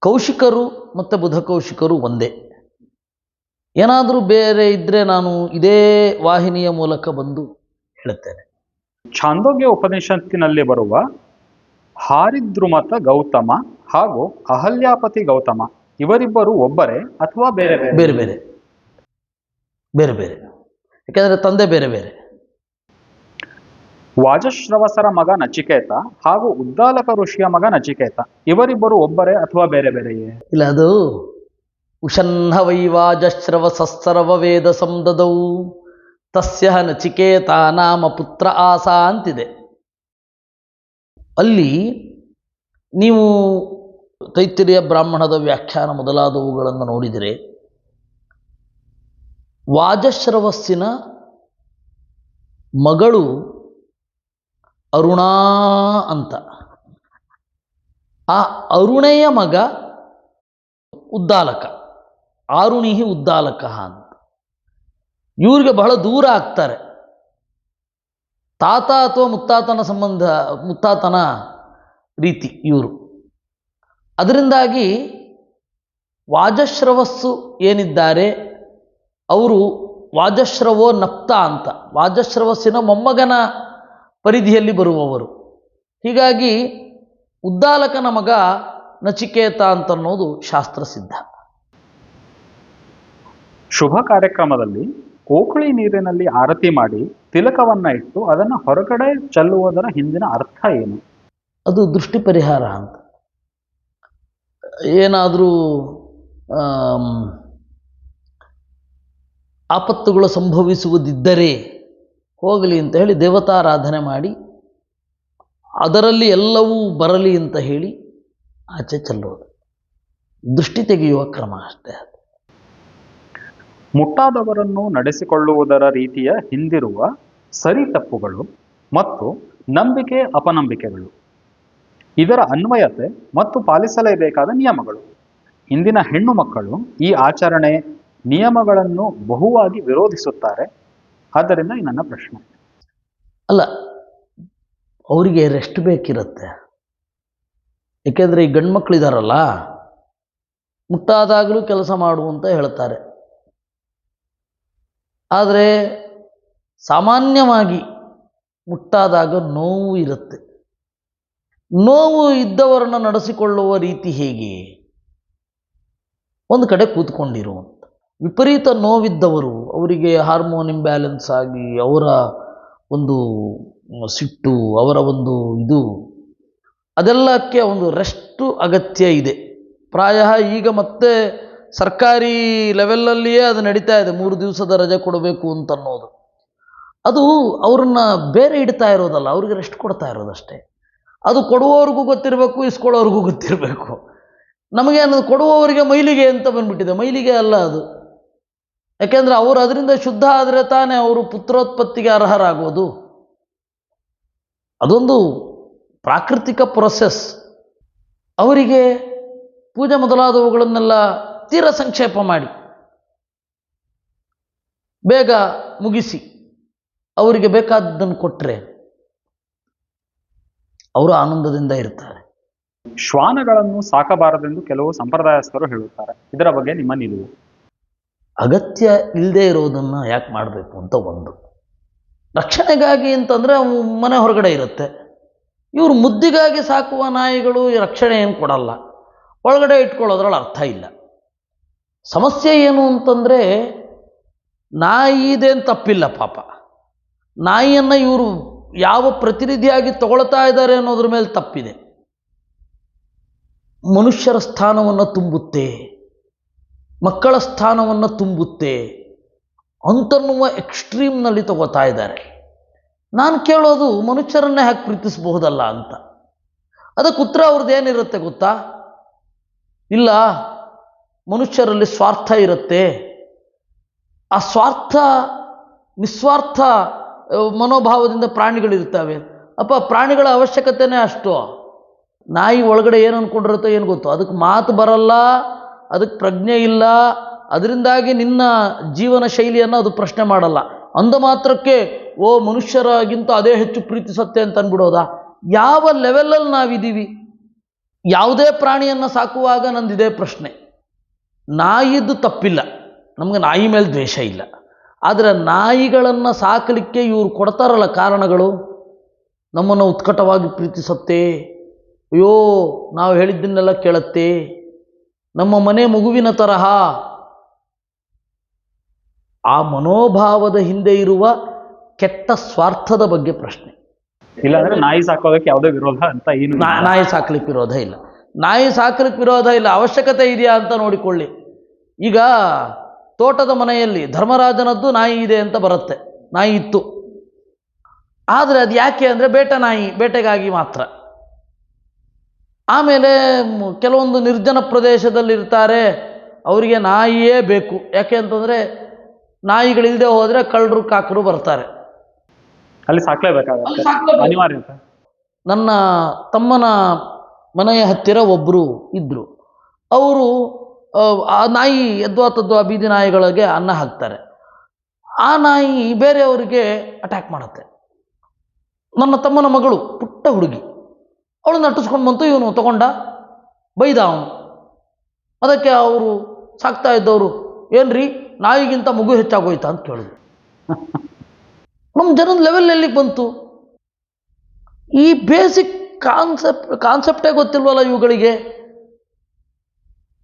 ಕೌಶಿಕರು ಮತ್ತು ಬುಧಕೌಶಿಕರು ಒಂದೇ. ಏನಾದರೂ ಬೇರೆ ಇದ್ದರೆ ನಾನು ಇದೇ ವಾಹಿನಿಯ ಮೂಲಕ ಬಂದು ಹೇಳುತ್ತೇನೆ. ಛಾಂದೋಗ್ಯ ಉಪನಿಷತ್ತಿನಲ್ಲಿ ಬರುವ ಹಾರಿದ್ರುಮತ ಗೌತಮ ಹಾಗೂ ಅಹಲ್ಯಾಪತಿ ಗೌತಮ ಇವರಿಬ್ಬರು ಒಬ್ಬರೇ ಅಥವಾ ಬೇರೆ ಬೇರೆ ಬೇರೆ ಬೇರೆ ಬೇರೆ? ಯಾಕೆಂದರೆ ತಂದೆ ಬೇರೆ ಬೇರೆ. ವಾಜಶ್ರವಸರ ಮಗ ನಚಿಕೇತ ಹಾಗೂ ಉದ್ದಾಲಕ ಋಷಿಯ ಮಗ ನಚಿಕೇತ ಇವರಿಬ್ಬರು ಒಬ್ಬರೇ ಅಥವಾ ಬೇರೆ ಬೇರೆಯೇ? ಇಲ್ಲ, ಅದು ಉಷನ್ನ ವೈ ವಾಜಶ್ರವಸಸ್ಸರ್ವ ವೇದ ಸಂದದೌ ತಸ್ಯ ನಚಿಕೇತ ನಾಮ ಪುತ್ರ ಆಸ ಅಂತಿದೆ. ಅಲ್ಲಿ ನೀವು ತೈತ್ತಿರೀಯ ಬ್ರಾಹ್ಮಣದ ವ್ಯಾಖ್ಯಾನ ಮೊದಲಾದವುಗಳನ್ನು ನೋಡಿದರೆ ವಾಜಶ್ರವಸ್ಸಿನ ಮಗಳು ಅರುಣಾ ಅಂತ, ಆ ಅರುಣೆಯ ಮಗ ಉದ್ದಾಲಕ, ಆರುಣಿಹಿ ಉದ್ದಾಲಕ ಅಂತ. ಇವ್ರಿಗೆ ಬಹಳ ದೂರ ಆಗ್ತಾರೆ. ತಾತ ಅಥವಾ ಮುತ್ತಾತನ ಸಂಬಂಧ, ಮುತ್ತಾತನ ರೀತಿ ಇವರು. ಅದರಿಂದಾಗಿ ವಾಜಶ್ರವಸ್ಸು ಏನಿದ್ದಾರೆ ಅವರು ವಾಜಶ್ರವೋ ನಪ್ತ ಅಂತ, ವಾಜಶ್ರವಸ್ಸಿನ ಮೊಮ್ಮಗನ ಪರಿಧಿಯಲ್ಲಿ ಬರುವವರು. ಹೀಗಾಗಿ ಉದ್ದಾಲಕನ ಮಗ ನಚಿಕೇತ ಅಂತನ್ನೋದು ಶಾಸ್ತ್ರಸಿದ್ಧ. ಶುಭ ಕಾರ್ಯಕ್ರಮದಲ್ಲಿ ಓಕಳಿ ನೀರಿನಲ್ಲಿ ಆರತಿ ಮಾಡಿ ತಿಲಕವನ್ನ ಇಟ್ಟು ಅದನ್ನು ಹೊರಗಡೆ ಚೆಲ್ಲುವುದರ ಹಿಂದಿನ ಅರ್ಥ ಏನು? ಅದು ದೃಷ್ಟಿ ಪರಿಹಾರ ಅಂತ. ಏನಾದರೂ ಆಪತ್ತುಗಳು ಸಂಭವಿಸುವುದಿದ್ದರೆ ಹೋಗಲಿ ಅಂತ ಹೇಳಿ ದೇವತಾರಾಧನೆ ಮಾಡಿ ಅದರಲ್ಲಿ ಎಲ್ಲವೂ ಬರಲಿ ಅಂತ ಹೇಳಿ ಆಚೆ ಚೆಲ್ಲೋದು, ದೃಷ್ಟಿ ತೆಗೆಯುವ ಕ್ರಮ ಅಷ್ಟೇ. ಮುಟ್ಟಾದವರನ್ನು ನಡೆಸಿಕೊಳ್ಳುವುದರ ರೀತಿಯ ಹಿಂದಿರುವ ಸರಿ ತಪ್ಪುಗಳು ಮತ್ತು ನಂಬಿಕೆ ಅಪನಂಬಿಕೆಗಳು, ಇದರ ಅನ್ವಯತೆ ಮತ್ತು ಪಾಲಿಸಲೇಬೇಕಾದ ನಿಯಮಗಳು. ಇಂದಿನ ಹೆಣ್ಣು ಮಕ್ಕಳು ಈ ಆಚರಣೆ ನಿಯಮಗಳನ್ನು ಬಹುವಾಗಿ ವಿರೋಧಿಸುತ್ತಾರೆ. ಆದ್ದರಿಂದ ಈ ನನ್ನ ಪ್ರಶ್ನೆ. ಅಲ್ಲ, ಅವರಿಗೆ ರೆಸ್ಟ್ ಬೇಕಿರುತ್ತೆ. ಏಕೆಂದರೆ ಈ ಗಂಡು ಮಕ್ಕಳಿದಾರಲ್ಲ, ಮುಟ್ಟಾದಾಗಲೂ ಕೆಲಸ ಮಾಡು ಅಂತ ಹೇಳ್ತಾರೆ. ಆದರೆ ಸಾಮಾನ್ಯವಾಗಿ ಮುಟ್ಟಾದಾಗ ನೋವು ಇರುತ್ತೆ. ನೋವು ಇದ್ದವರನ್ನು ನಡೆಸಿಕೊಳ್ಳುವ ರೀತಿ ಹೇಗೆ? ಒಂದು ಕಡೆ ಕೂತ್ಕೊಂಡಿರುವಂಥ. ವಿಪರೀತ ನೋವಿದ್ದವರು, ಅವರಿಗೆ ಹಾರ್ಮೋನ್ ಇಂಬ್ಯಾಲೆನ್ಸ್ ಆಗಿ ಅವರ ಒಂದು ಸಿಟ್ಟು, ಅವರ ಒಂದು ಇದು, ಅದೆಲ್ಲಕ್ಕೆ ಒಂದು ರೆಸ್ಟು ಅಗತ್ಯ ಇದೆ. ಪ್ರಾಯ ಈಗ ಮತ್ತೆ ಸರ್ಕಾರಿ ಲೆವೆಲಲ್ಲಿಯೇ ಅದು ನಡೀತಾ ಇದೆ, 3 ದಿವಸದ ರಜೆ ಕೊಡಬೇಕು ಅಂತನ್ನೋದು. ಅದು ಅವ್ರನ್ನ ಬೇರೆ ಇಡ್ತಾ ಇರೋದಲ್ಲ, ಅವ್ರಿಗೆ ರೆಸ್ಟ್ ಕೊಡ್ತಾ ಇರೋದಷ್ಟೇ. ಅದು ಕೊಡುವವ್ರಿಗೂ ಗೊತ್ತಿರಬೇಕು, ಇಸ್ಕೊಳ್ಳೋರ್ಗೂ ಗೊತ್ತಿರಬೇಕು. ನಮಗೆ ಅನ್ನೋದು ಕೊಡುವವರಿಗೆ ಮೈಲಿಗೆ ಅಂತ ಬಂದ್ಬಿಟ್ಟಿದೆ. ಮೈಲಿಗೆ ಅಲ್ಲ ಅದು. ಯಾಕೆಂದರೆ ಅವರು ಅದರಿಂದ ಶುದ್ಧ ಆದರೆ ತಾನೇ ಅವರು ಪುತ್ರೋತ್ಪತ್ತಿಗೆ ಅರ್ಹರಾಗೋದು. ಅದೊಂದು ಪ್ರಾಕೃತಿಕ ಪ್ರೊಸೆಸ್. ಅವರಿಗೆ ಪೂಜೆ ಮೊದಲಾದವುಗಳನ್ನೆಲ್ಲ ತೀರ ಸಂಕ್ಷೇಪ ಮಾಡಿ ಬೇಗ ಮುಗಿಸಿ ಅವರಿಗೆ ಬೇಕಾದ್ದನ್ನು ಕೊಟ್ಟರೆ ಅವರು ಆನಂದದಿಂದ ಇರ್ತಾರೆ. ಶ್ವಾನಗಳನ್ನು ಸಾಕಬಾರದೆಂದು ಕೆಲವು ಸಂಪ್ರದಾಯಸ್ಥರು ಹೇಳುತ್ತಾರೆ. ಇದರ ಬಗ್ಗೆ ನಿಮ್ಮ ನಿಲುವು? ಅಗತ್ಯ ಇಲ್ಲದೆ ಇರೋದನ್ನು ಯಾಕೆ ಮಾಡಬೇಕು ಅಂತ ಒಂದು. ರಕ್ಷಣೆಗಾಗಿ ಅಂತಂದರೆ ಅವು ಮನೆ ಹೊರಗಡೆ ಇರುತ್ತೆ. ಇವರು ಮುದ್ದಿಗಾಗಿ ಸಾಕುವ ನಾಯಿಗಳು ಈ ರಕ್ಷಣೆ ಏನು ಕೊಡಲ್ಲ, ಒಳಗಡೆ ಇಟ್ಕೊಳ್ಳೋದ್ರಲ್ಲಿ ಅರ್ಥ ಇಲ್ಲ. ಸಮಸ್ಯೆ ಏನು ಅಂತಂದರೆ, ನಾಯಿ ಇದೆ ಅಂತ ತಪ್ಪಿಲ್ಲ ಪಾಪ. ನಾಯಿಯನ್ನು ಇವರು ಯಾವ ಪ್ರತಿನಿಧಿಯಾಗಿ ತಗೊಳ್ತಾ ಇದ್ದಾರೆ ಅನ್ನೋದ್ರ ಮೇಲೆ ತಪ್ಪಿದೆ. ಮನುಷ್ಯರ ಸ್ಥಾನವನ್ನು ತುಂಬುತ್ತೆ, ಮಕ್ಕಳ ಸ್ಥಾನವನ್ನು ತುಂಬುತ್ತೆ ಅಂತನ್ನುವ ಎಕ್ಸ್ಟ್ರೀಮ್ನಲ್ಲಿ ತಗೋತಾ ಇದ್ದಾರೆ. ನಾನು ಕೇಳೋದು, ಮನುಷ್ಯರನ್ನೇ ಹಾಕಿ ಪ್ರೀತಿಸಬಹುದಲ್ಲ ಅಂತ. ಅದಕ್ಕೆ ಉತ್ತರ ಅವ್ರದ್ದು ಏನಿರುತ್ತೆ ಗೊತ್ತಾ? ಇಲ್ಲ, ಮನುಷ್ಯರಲ್ಲಿ ಸ್ವಾರ್ಥ ಇರುತ್ತೆ. ಆ ಸ್ವಾರ್ಥ, ನಿಸ್ವಾರ್ಥ ಮನೋಭಾವದಿಂದ ಪ್ರಾಣಿಗಳಿರ್ತವೆ. ಅಪ್ಪ, ಪ್ರಾಣಿಗಳ ಅವಶ್ಯಕತೆನೇ ಅಷ್ಟು. ನಾಯಿ ಒಳಗಡೆ ಏನು ಅಂದ್ಕೊಂಡಿರುತ್ತೋ ಏನು ಗೊತ್ತು, ಅದಕ್ಕೆ ಮಾತು ಬರಲ್ಲ, ಅದಕ್ಕೆ ಪ್ರಜ್ಞೆ ಇಲ್ಲ. ಅದರಿಂದಾಗಿ ನಿನ್ನ ಜೀವನ ಶೈಲಿಯನ್ನು ಅದು ಪ್ರಶ್ನೆ ಮಾಡಲ್ಲ. ಅಂದ ಮಾತ್ರಕ್ಕೆ ಓ ಮನುಷ್ಯರಾಗಿಂತ ಅದೇ ಹೆಚ್ಚು ಪ್ರೀತಿಸುತ್ತೆ ಅಂತ ಅಂದ್ಬಿಡೋದಾ? ಯಾವ ಲೆವೆಲಲ್ಲಿ ನಾವಿದ್ದೀವಿ? ಯಾವುದೇ ಪ್ರಾಣಿಯನ್ನು ಸಾಕುವಾಗ ನಂದಿದೆ ಪ್ರಶ್ನೆ. ನಾಯಿದ್ದು ತಪ್ಪಿಲ್ಲ, ನಮಗೆ ನಾಯಿ ಮೇಲೆ ದ್ವೇಷ ಇಲ್ಲ. ಆದರೆ ನಾಯಿಗಳನ್ನು ಸಾಕಲಿಕ್ಕೆ ಇವರು ಕೊಡ್ತಾರಲ್ಲ ಕಾರಣಗಳು, ನಮ್ಮನ್ನು ಉತ್ಕಟವಾಗಿ ಪ್ರೀತಿಸುತ್ತೆ, ಅಯ್ಯೋ ನಾವು ಹೇಳಿದ್ದನ್ನೆಲ್ಲ ಕೇಳುತ್ತೆ, ನಮ್ಮ ಮನೆ ಮಗುವಿನ ತರಹ. ಆ ಮನೋಭಾವದ ಹಿಂದೆ ಇರುವ ಕೆಟ್ಟ ಸ್ವಾರ್ಥದ ಬಗ್ಗೆ ಪ್ರಶ್ನೆ. ಇಲ್ಲಾಂದ್ರೆ ನಾಯಿ ಸಾಕೋದಕ್ಕೆ ಯಾವುದೇ ವಿರೋಧ ಅಂತ ಏನು? ನಾಯಿ ಸಾಕ್ಲಿಕ್ಕೆ ವಿರೋಧ ಇಲ್ಲ, ನಾಯಿ ಸಾಕ್ಲಿಕ್ಕೆ ವಿರೋಧ ಇಲ್ಲ. ಅವಶ್ಯಕತೆ ಇದೆಯಾ ಅಂತ ನೋಡಿಕೊಳ್ಳಿ. ಈಗ ತೋಟದ ಮನೆಯಲ್ಲಿ ಧರ್ಮರಾಜನದ್ದು ನಾಯಿ ಇದೆ ಅಂತ ಬರುತ್ತೆ. ನಾಯಿ ಇತ್ತು. ಆದರೆ ಅದು ಯಾಕೆ ಅಂದರೆ ಬೇಟೆ ನಾಯಿ, ಬೇಟೆಗಾಗಿ ಮಾತ್ರ. ಆಮೇಲೆ ಕೆಲವೊಂದು ನಿರ್ಜನ ಪ್ರದೇಶದಲ್ಲಿರ್ತಾರೆ, ಅವರಿಗೆ ನಾಯಿಯೇ ಬೇಕು. ಯಾಕೆ ಅಂತಂದರೆ ನಾಯಿಗಳಿಲ್ಲದೆ ಹೋದರೆ ಕಳ್ಳರು ಕಾಕರು ಬರ್ತಾರೆ, ಅಲ್ಲಿ ಸಾಕ್ಲೇಬೇಕಾಗತ್ತೆ, ಅನಿವಾರ್ಯತೆ. ನನ್ನ ತಮ್ಮನ ಮನೆಯ ಹತ್ತಿರ ಒಬ್ಬರು ಇದ್ದರು. ಅವರು ಆ ನಾಯಿ ಎದ್ವಾ ತದ್ವಾ ಬೀದಿ ನಾಯಿಗಳಿಗೆ ಅನ್ನ ಹಾಕ್ತಾರೆ. ಆ ನಾಯಿ ಬೇರೆಯವರಿಗೆ ಅಟ್ಯಾಕ್ ಮಾಡುತ್ತೆ. ನನ್ನ ತಮ್ಮನ ಮಗಳು ಪುಟ್ಟ ಹುಡುಗಿ, ಅವಳು ನಟಿಸ್ಕೊಂಡು ಬಂತು, ಇವನು ತಗೊಂಡ ಬೈದ ಅವನು. ಅದಕ್ಕೆ ಅವರು ಸಾಕ್ತಾ ಇದ್ದವರು, ಏನ್ರಿ ನಾಯಿಗಿಂತ ಮಗು ಹೆಚ್ಚಾಗೋಯ್ತಾ ಅಂತ ಕೇಳಿದ್ರು. ನಮ್ಮ ಜನದ ಲೆವೆಲ್ ಎಲ್ಲಿಗೆ ಬಂತು? ಈ ಬೇಸಿಕ್ ಕಾನ್ಸೆಪ್ಟೇ ಗೊತ್ತಿಲ್ವಲ್ಲ ಇವುಗಳಿಗೆ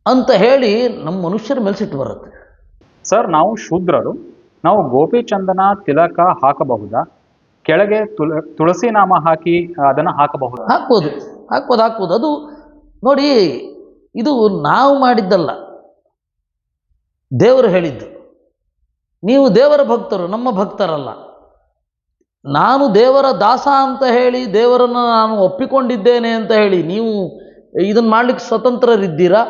ಅಂತ ಹೇಳಿ ನಮ್ಮ ಮನುಷ್ಯರ ಮೇಲೆ ಸಿಟ್ಟು ಬರುತ್ತೆ. ಸರ್, ನಾವು ಶೂದ್ರರು, ನಾವು ಗೋಪಿಚಂದನ ತಿಲಕ ಹಾಕಬಹುದಾ? ಕೆಳಗೆ ತುಳಸಿ ನಾಮ ಹಾಕಿ ಅದನ್ನು ಹಾಕಬಹುದು? ಹಾಕ್ಬೋದು. ಅದು ನೋಡಿ, ಇದು ನಾವು ಮಾಡಿದ್ದಲ್ಲ, ದೇವರು ಹೇಳಿದ್ದು. ನೀವು ದೇವರ ಭಕ್ತರು, ನಮ್ಮ ಭಕ್ತರಲ್ಲ. ನಾನು ದೇವರ ದಾಸ ಅಂತ ಹೇಳಿ, ದೇವರನ್ನು ನಾನು ಒಪ್ಪಿಕೊಂಡಿದ್ದೇನೆ ಅಂತ ಹೇಳಿ ನೀವು ಇದನ್ನು ಮಾಡಲಿಕ್ಕೆ ಸ್ವತಂತ್ರರಿದ್ದೀರಾ?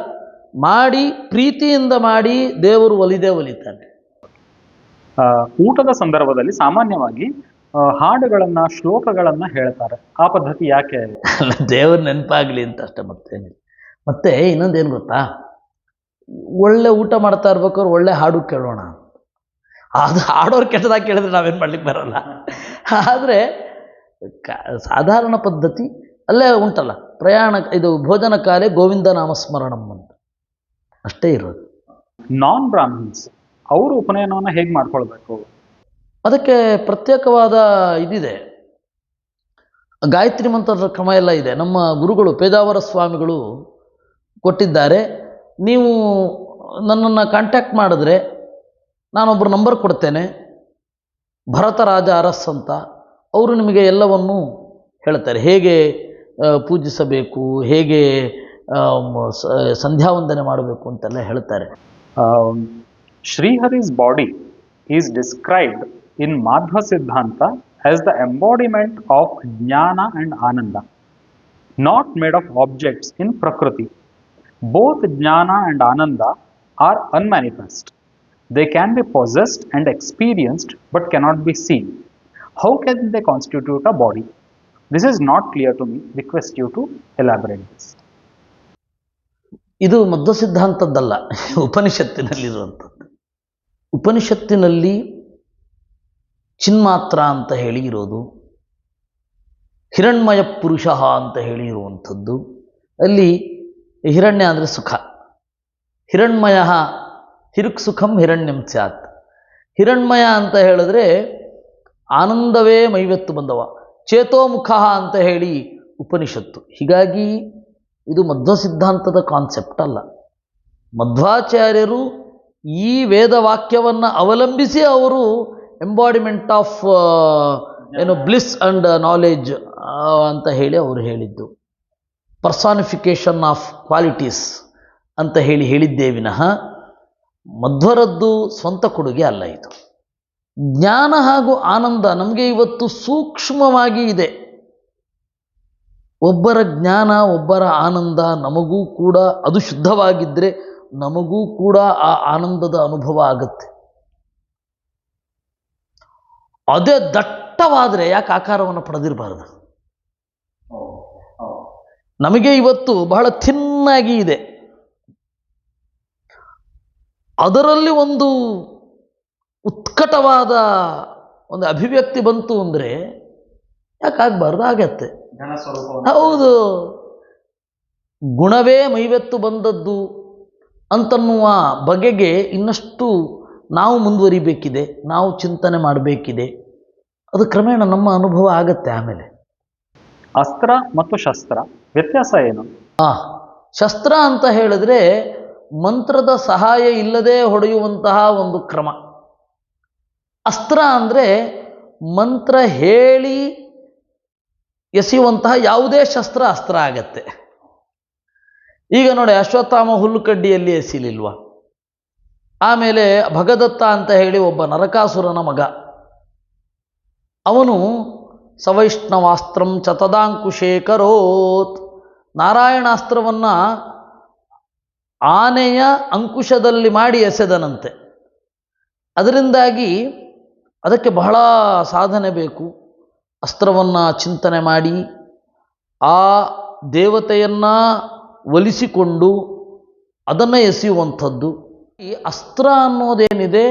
ಮಾಡಿ, ಪ್ರೀತಿಯಿಂದ ಮಾಡಿ, ದೇವರು ಒಲಿತಾನೆ. ಊಟದ ಸಂದರ್ಭದಲ್ಲಿ ಸಾಮಾನ್ಯವಾಗಿ ಹಾಡುಗಳನ್ನ, ಶ್ಲೋಕಗಳನ್ನ ಹೇಳ್ತಾರೆ. ಆ ಪದ್ಧತಿ ಯಾಕೆ? ದೇವ್ರ ನೆನಪಾಗ್ಲಿ ಅಂತ ಅಷ್ಟೇ, ಮತ್ತೇನಿಲ್ಲ. ಮತ್ತೆ ಇನ್ನೊಂದೇನು ಗೊತ್ತಾ, ಒಳ್ಳೆ ಊಟ ಮಾಡ್ತಾ ಇರ್ಬೇಕಾದ್ರೆ ಒಳ್ಳೆ ಹಾಡು ಕೇಳೋಣ. ಅದು ಹಾಡೋರು ಕೆಟ್ಟದಾಗಿ ಕೇಳಿದ್ರೆ ನಾವೇನು ಮಾಡ್ಲಿಕ್ಕೆ ಬರೋಲ್ಲ. ಆದರೆ ಸಾಧಾರಣ ಪದ್ಧತಿ ಅಲ್ಲೇ ಉಂಟಲ್ಲ, ಇದು ಭೋಜನ ಕಾಲೇ ಗೋವಿಂದ ನಾಮಸ್ಮರಣಂ ಅಂತ ಅಷ್ಟೇ ಇರೋದು. ನಾನ್ ಬ್ರಾಹ್ಮಿನ್ಸ್ ಅವರು ಉಪನಯನವನ್ನು ಹೇಗೆ ಮಾಡ್ಕೊಳ್ಬೇಕು? ಅದಕ್ಕೆ ಪ್ರತ್ಯೇಕವಾದ ಇದಿದೆ, ಗಾಯತ್ರಿ ಮಂತ್ರದ ಕ್ರಮ ಎಲ್ಲ ಇದೆ. ನಮ್ಮ ಗುರುಗಳು ಪೇಜಾವರ ಸ್ವಾಮಿಗಳು ಕೊಟ್ಟಿದ್ದಾರೆ. ನೀವು ನನ್ನನ್ನು ಕಾಂಟ್ಯಾಕ್ಟ್ ಮಾಡಿದ್ರೆ ನಾನೊಬ್ಬರು ನಂಬರ್ ಕೊಡ್ತೇನೆ, ಭರತರಾಜ ಅರಸ್ ಅಂತ. ಅವರು ನಿಮಗೆ ಎಲ್ಲವನ್ನೂ ಹೇಳ್ತಾರೆ, ಹೇಗೆ ಪೂಜಿಸಬೇಕು, ಹೇಗೆ ಸಂಧ್ಯಾ ವಂದನೆ ಮಾಡಬೇಕು ಅಂತೆಲ್ಲ ಹೇಳ್ತಾರೆ. ಶ್ರೀಹರಿ's body is described in Madhva Siddhanta as the embodiment of Jnana and Ananda, not made of objects in Prakriti. Both Jnana and Ananda are unmanifest. They can be possessed and experienced but cannot be seen. How can they constitute a body? This is not clear to me. Request you to elaborate this. ಇದು ಮಧ್ವ ಸಿದ್ಧಾಂತದ್ದಲ್ಲ, ಉಪನಿಷತ್ತಿನಲ್ಲಿರುವಂಥದ್ದು. ಉಪನಿಷತ್ತಿನಲ್ಲಿ ಚಿನ್ಮಾತ್ರ ಅಂತ ಹೇಳಿ ಇರೋದು, ಹಿರಣ್ಮಯ ಪುರುಷ ಅಂತ ಹೇಳಿ ಇರುವಂಥದ್ದು. ಅಲ್ಲಿ ಹಿರಣ್ಯ ಅಂದರೆ ಸುಖ, ಹಿರಣ್ಮಯ ಹಿರುಕ್ ಸುಖಂ ಹಿರಣ್ಯಂ ಸ್ಯಾತ್. ಹಿರಣ್ಮಯ ಅಂತ ಹೇಳಿದ್ರೆ ಆನಂದವೇ ಮೈವೆತ್ತು ಬಂದವ, ಚೇತೋಮುಖ ಅಂತ ಹೇಳಿ ಉಪನಿಷತ್ತು. ಹೀಗಾಗಿ ಇದು ಮಧ್ವ ಸಿದ್ಧಾಂತದ ಕಾನ್ಸೆಪ್ಟ್ ಅಲ್ಲ. ಮಧ್ವಾಚಾರ್ಯರು ಈ ವೇದವಾಕ್ಯವನ್ನು ಅವಲಂಬಿಸಿ ಅವರು embodiment of bliss and knowledge ಅಂತ ಹೇಳಿ ಅವರು ಹೇಳಿದ್ದು. ಪರ್ಸಾನಿಫಿಕೇಶನ್ ಆಫ್ ಕ್ವಾಲಿಟೀಸ್ ಅಂತ ಹೇಳಿದ್ದೇ ವಿನಃ ಮಧ್ವರದ್ದು ಸ್ವಂತ ಕೊಡುಗೆ ಅಲ್ಲ ಇದು. ಜ್ಞಾನ ಹಾಗೂ ಆನಂದ ನಮಗೆ ಇವತ್ತು ಸೂಕ್ಷ್ಮವಾಗಿ ಇದೆ. ಒಬ್ಬರ ಜ್ಞಾನ, ಒಬ್ಬರ ಆನಂದ ನಮಗೂ ಕೂಡ ಅದು ಶುದ್ಧವಾಗಿದ್ದರೆ ನಮಗೂ ಕೂಡ ಆ ಆನಂದದ ಅನುಭವ ಆಗುತ್ತೆ. ಅದೇ ದಟ್ಟವಾದರೆ ಯಾಕೆ ಆಕಾರವನ್ನು ಪಡೆದಿರಬಾರದು? ನಮಗೆ ಇವತ್ತು ಬಹಳ ಥಿನ್ನಾಗಿ ಇದೆ, ಅದರಲ್ಲಿ ಒಂದು ಉತ್ಕಟವಾದ ಒಂದು ಅಭಿವ್ಯಕ್ತಿ ಬಂತು ಅಂದರೆ ಯಾಕಾಗಬಾರ್ದು? ಆಗತ್ತೆ. ಹೌದು, ಗುಣವೇ ಮೈವೆತ್ತು ಬಂದದ್ದು ಅಂತನ್ನುವ ಬಗೆಗೆ ಇನ್ನಷ್ಟು ನಾವು ಮುಂದುವರಿಬೇಕಿದೆ, ನಾವು ಚಿಂತನೆ ಮಾಡಬೇಕಿದೆ. ಅದು ಕ್ರಮೇಣ ನಮ್ಮ ಅನುಭವ ಆಗತ್ತೆ. ಆಮೇಲೆ ಅಸ್ತ್ರ ಮತ್ತು ಶಸ್ತ್ರ ವ್ಯತ್ಯಾಸ ಏನು? ಶಸ್ತ್ರ ಅಂತ ಹೇಳಿದ್ರೆ ಮಂತ್ರದ ಸಹಾಯ ಇಲ್ಲದೆ ಹೊಡೆಯುವಂತಹ ಒಂದು ಕ್ರಮ. ಅಸ್ತ್ರ ಅಂದರೆ ಮಂತ್ರ ಹೇಳಿ ಎಸೆಯುವಂತಹ ಯಾವುದೇ ಶಸ್ತ್ರ ಅಸ್ತ್ರ ಆಗತ್ತೆ. ಈಗ ನೋಡಿ, ಅಶ್ವತ್ಥಾಮ ಹುಲ್ಲು ಕಡ್ಡಿಯಲ್ಲಿ ಎಸಿಲಿಲ್ವ? ಆಮೇಲೆ ಭಗದತ್ತ ಅಂತ ಹೇಳಿ ಒಬ್ಬ ನರಕಾಸುರನ ಮಗ, ಅವನು ಸವೈಷ್ಣವಾಸ್ತ್ರಂ ಚತದಾಂಕುಶೇ ಕರೋತ್, ನಾರಾಯಣಾಸ್ತ್ರವನ್ನು ಆನೆಯ ಅಂಕುಶದಲ್ಲಿ ಮಾಡಿ ಎಸೆದನಂತೆ. ಅದರಿಂದಾಗಿ ಅದಕ್ಕೆ ಬಹಳ ಸಾಧನೆ ಬೇಕು. ಅಸ್ತ್ರವನ್ನು ಚಿಂತನೆ ಮಾಡಿ ಆ ದೇವತೆಯನ್ನು ಒಲಿಸಿಕೊಂಡು ಅದನ್ನು ಎಸೆಯುವಂಥದ್ದು. ಈ ಅಸ್ತ್ರ ಅನ್ನೋದೇನಿದೆ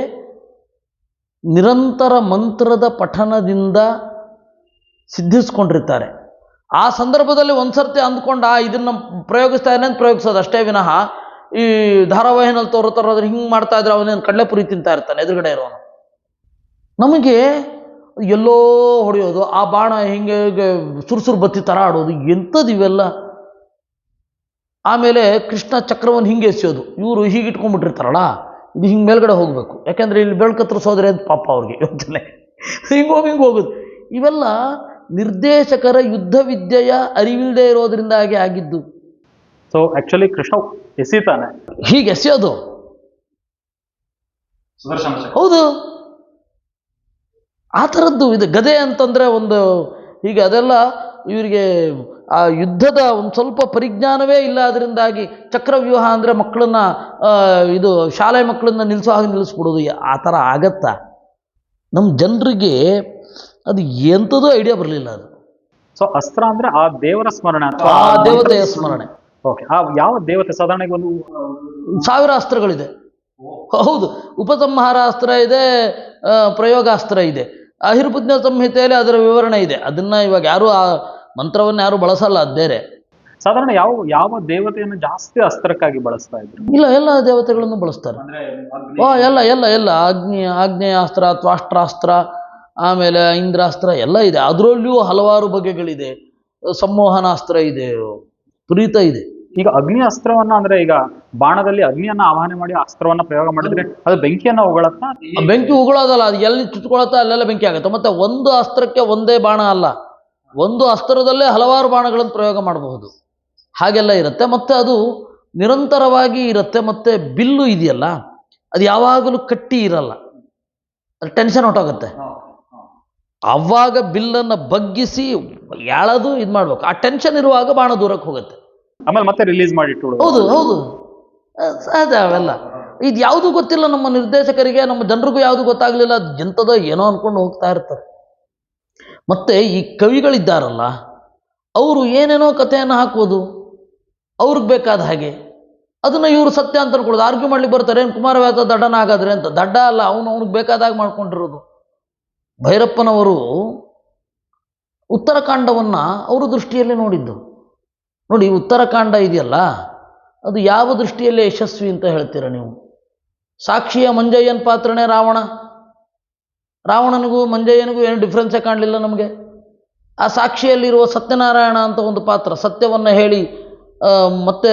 ನಿರಂತರ ಮಂತ್ರದ ಪಠನದಿಂದ ಸಿದ್ಧಿಸ್ಕೊಂಡಿರ್ತಾರೆ. ಆ ಸಂದರ್ಭದಲ್ಲಿ ಒಂದು ಸರ್ತಿ ಅಂದ್ಕೊಂಡ ಇದನ್ನು ಪ್ರಯೋಗಿಸ್ತಾ ಇದ್ದಾನೆ ಅಂತ ಪ್ರಯೋಗಿಸೋದು ಅಷ್ಟೇ ವಿನಃ ಈ ಧಾರಾವಾಹಿನಲ್ಲಿ ತೋರುತ್ತಾರೋದ್ರೆ ಹಿಂಗೆ ಮಾಡ್ತಾ ಇದ್ರೆ ಅವನೇನು ಕಡಲೆಪುರಿ ತಿಂತಾ ಇರ್ತಾನೆ ಎದುರುಗಡೆ ಇರೋನು. ನಮಗೆ ಎಲ್ಲೋ ಹೊಡೆಯೋದು, ಆ ಬಾಣ ಹಿಂಗೆ ಸುರುಸುರು ಬತ್ತಿ ಥರ ಆಡೋದು, ಎಂಥದ್ದು ಇವೆಲ್ಲ. ಆಮೇಲೆ ಕೃಷ್ಣ ಚಕ್ರವನ್ನು ಹಿಂಗೆ ಎಸೆಯೋದು, ಇವರು ಹೀಗೆ ಇಟ್ಕೊಂಡ್ಬಿಟ್ಟಿರ್ತಾರಲ್ಲ, ಇದು ಹಿಂಗೆ ಮೇಲ್ಗಡೆ ಹೋಗಬೇಕು, ಯಾಕೆಂದರೆ ಇಲ್ಲಿ ಬೆಳ್ಕತ್ರಿಸೋದ್ರೆ ಅಂತ ಪಾಪ ಅವ್ರಿಗೆ ಯೋಚನೆ, ಹಿಂಗೆ ಹೋಗೋದು. ಇವೆಲ್ಲ ನಿರ್ದೇಶಕರ ಯುದ್ಧ ವಿದ್ಯೆಯ ಅರಿವಿಲ್ಲದೆ ಇರೋದ್ರಿಂದಾಗಿ ಆಗಿದ್ದು. ಸೊ ಆಕ್ಚುಲಿ ಕೃಷ್ಣ ಎಸಿತಾನೆ, ಹೀಗೆ ಎಸೆಯೋದು ಸುದರ್ಶನ ಹೌದು. ಆ ಥರದ್ದು ಇದು ಗದೆ ಅಂತಂದರೆ ಒಂದು ಹೀಗೆ ಅದೆಲ್ಲ ಇವರಿಗೆ ಆ ಯುದ್ಧದ ಒಂದು ಸ್ವಲ್ಪ ಪರಿಜ್ಞಾನವೇ ಇಲ್ಲ. ಅದರಿಂದಾಗಿ ಚಕ್ರವ್ಯೂಹ ಅಂದರೆ ಮಕ್ಕಳನ್ನ ಇದು ಶಾಲೆ ಮಕ್ಕಳನ್ನ ನಿಲ್ಲಿಸೋ ಹಾಗೆ ನಿಲ್ಲಿಸ್ಬಿಡೋದು. ಆ ಥರ ಆಗತ್ತಾ? ನಮ್ಮ ಜನರಿಗೆ ಅದು ಎಂಥದೂ ಐಡಿಯಾ ಬರಲಿಲ್ಲ ಅದು. ಸೊ ಅಸ್ತ್ರ ಅಂದರೆ ಆ ದೇವರ ಸ್ಮರಣೆ, ಆ ದೇವತೆಯ ಸ್ಮರಣೆ. ಓಕೆ, ಆ ಯಾವ ದೇವತೆ? ಸಾಧಾರಣವಾಗಿ ಒಂದು 1000 ಅಸ್ತ್ರಗಳಿದೆ. ಹೌದು, ಉಪಸಂಹಾರ ಅಸ್ತ್ರ ಇದೆ, ಪ್ರಯೋಗಾಸ್ತ್ರ ಇದೆ. ಅಹಿರ್ಬುಜ್ಞ ಸಂಹಿತೆಯಲ್ಲಿ ಅದರ ವಿವರಣೆ ಇದೆ. ಅದನ್ನು ಇವಾಗ ಯಾರು ಆ ಮಂತ್ರವನ್ನು ಯಾರು ಬಳಸಲ್ಲ, ಅದು ಬೇರೆ. ಸಾಧಾರಣ ಯಾವ ದೇವತೆಯನ್ನು ಜಾಸ್ತಿ ಅಸ್ತ್ರಕ್ಕಾಗಿ ಬಳಸ್ತಾ ಇದ್ರು? ಇಲ್ಲ, ಎಲ್ಲ ದೇವತೆಗಳನ್ನು ಬಳಸ್ತಾರೆ. ಎಲ್ಲ ಆಗ್ನೇಯಾಸ್ತ್ರ, ತ್ವಾಷ್ಟ್ರಾಸ್ತ್ರ, ಆಮೇಲೆ ಇಂದ್ರಾಸ್ತ್ರ ಎಲ್ಲ ಇದೆ. ಅದರಲ್ಲಿಯೂ ಹಲವಾರು ಬಗೆಗಳಿದೆ. ಸಂಮೋಹನಾಸ್ತ್ರ ಇದೆ, ಪ್ರೀತ ಇದೆ. ಈಗ ಅಗ್ನಿ ಅಸ್ತ್ರವನ್ನ ಅಂದ್ರೆ ಈಗ ಬಾಣದಲ್ಲಿ ಅಗ್ನಿಯನ್ನ ಆವಾಹನೆ ಮಾಡಿ ಅಸ್ತ್ರವನ್ನ ಪ್ರಯೋಗ ಮಾಡಿದ್ರೆ ಅದು ಬೆಂಕಿಯನ್ನ ಉಗುಳತ್ತಾ? ಬೆಂಕಿ ಉಗುಳೋದಲ್ಲ, ಅದು ಎಲ್ಲಿ ಚುಚ್ಕೊಳತ್ತಾ ಅಲ್ಲೆಲ್ಲ ಬೆಂಕಿ ಆಗುತ್ತೆ. ಮತ್ತೆ ಒಂದು ಅಸ್ತ್ರಕ್ಕೆ ಒಂದೇ ಬಾಣ ಅಲ್ಲ, ಒಂದು ಅಸ್ತ್ರದಲ್ಲೇ ಹಲವಾರು ಬಾಣಗಳನ್ನು ಪ್ರಯೋಗ ಮಾಡಬಹುದು. ಹಾಗೆಲ್ಲ ಇರುತ್ತೆ. ಮತ್ತೆ ಅದು ನಿರಂತರವಾಗಿ ಇರುತ್ತೆ. ಮತ್ತೆ ಬಿಲ್ಲು ಇದೆಯಲ್ಲ, ಅದು ಯಾವಾಗಲೂ ಕಟ್ಟಿ ಇರಲ್ಲ, ಅದು ಟೆನ್ಷನ್ ಹೊಟ್ಟೋಗುತ್ತೆ. ಅವಾಗ ಬಿಲ್ಲನ್ನು ಬಗ್ಗಿಸಿ ಎಳೆದು ಇದು ಮಾಡ್ಬೇಕು. ಆ ಟೆನ್ಷನ್ ಇರುವಾಗ ಬಾಣ ದೂರಕ್ಕೆ ಹೋಗುತ್ತೆ, ಆಮೇಲೆ ಮತ್ತೆ ರಿಲೀಸ್ ಮಾಡಿ. ಹೌದು ಸಹಜ ಅವೆಲ್ಲ. ಇದು ಯಾವುದು ಗೊತ್ತಿಲ್ಲ ನಮ್ಮ ನಿರ್ದೇಶಕರಿಗೆ, ನಮ್ಮ ಜನರಿಗೂ ಯಾವುದು ಗೊತ್ತಾಗ್ಲಿಲ್ಲ. ಅದು ಎಂಥದೋ ಏನೋ ಅನ್ಕೊಂಡು ಹೋಗ್ತಾ ಇರ್ತಾರೆ. ಮತ್ತೆ ಈ ಕವಿಗಳಿದ್ದಾರಲ್ಲ, ಅವರು ಏನೇನೋ ಕಥೆಯನ್ನು ಹಾಕೋದು ಅವ್ರಿಗೆ ಬೇಕಾದ ಹಾಗೆ. ಅದನ್ನು ಇವರು ಸತ್ಯ ಅಂತ ಅನ್ಕೊಳ್ಳೋದು, ಆರ್ಗ್ಯೂ ಮಾಡ್ಲಿಕ್ಕೆ ಬರ್ತಾರೆ. ಏನು ಕುಮಾರವ್ಯಾಸ ದಡ್ಡನ ಆಗಾದ್ರೆ ಅಂತ? ದಡ್ಡ ಅಲ್ಲ, ಅವ್ನಿಗೆ ಬೇಕಾದಾಗ ಮಾಡ್ಕೊಂಡಿರೋದು. ಭೈರಪ್ಪನವರು ಉತ್ತರಕಾಂಡವನ್ನು ಅವರು ದೃಷ್ಟಿಯಲ್ಲಿ ನೋಡಿದ್ದು. ನೋಡಿ, ಉತ್ತರಕಾಂಡ ಇದೆಯಲ್ಲ, ಅದು ಯಾವ ದೃಷ್ಟಿಯಲ್ಲಿ ಯಶಸ್ವಿ ಅಂತ ಹೇಳ್ತೀರ ನೀವು? ಸಾಕ್ಷಿಯ ಮಂಜಯ್ಯನ ಪಾತ್ರನೇ ರಾವಣನಿಗೂ ಮಂಜಯ್ಯನಿಗೂ ಏನು ಡಿಫ್ರೆನ್ಸೇ ಕಾಣಲಿಲ್ಲ ನಮಗೆ. ಆ ಸಾಕ್ಷಿಯಲ್ಲಿರುವ ಸತ್ಯನಾರಾಯಣ ಅಂತ ಒಂದು ಪಾತ್ರ, ಸತ್ಯವನ್ನು ಹೇಳಿ ಮತ್ತೆ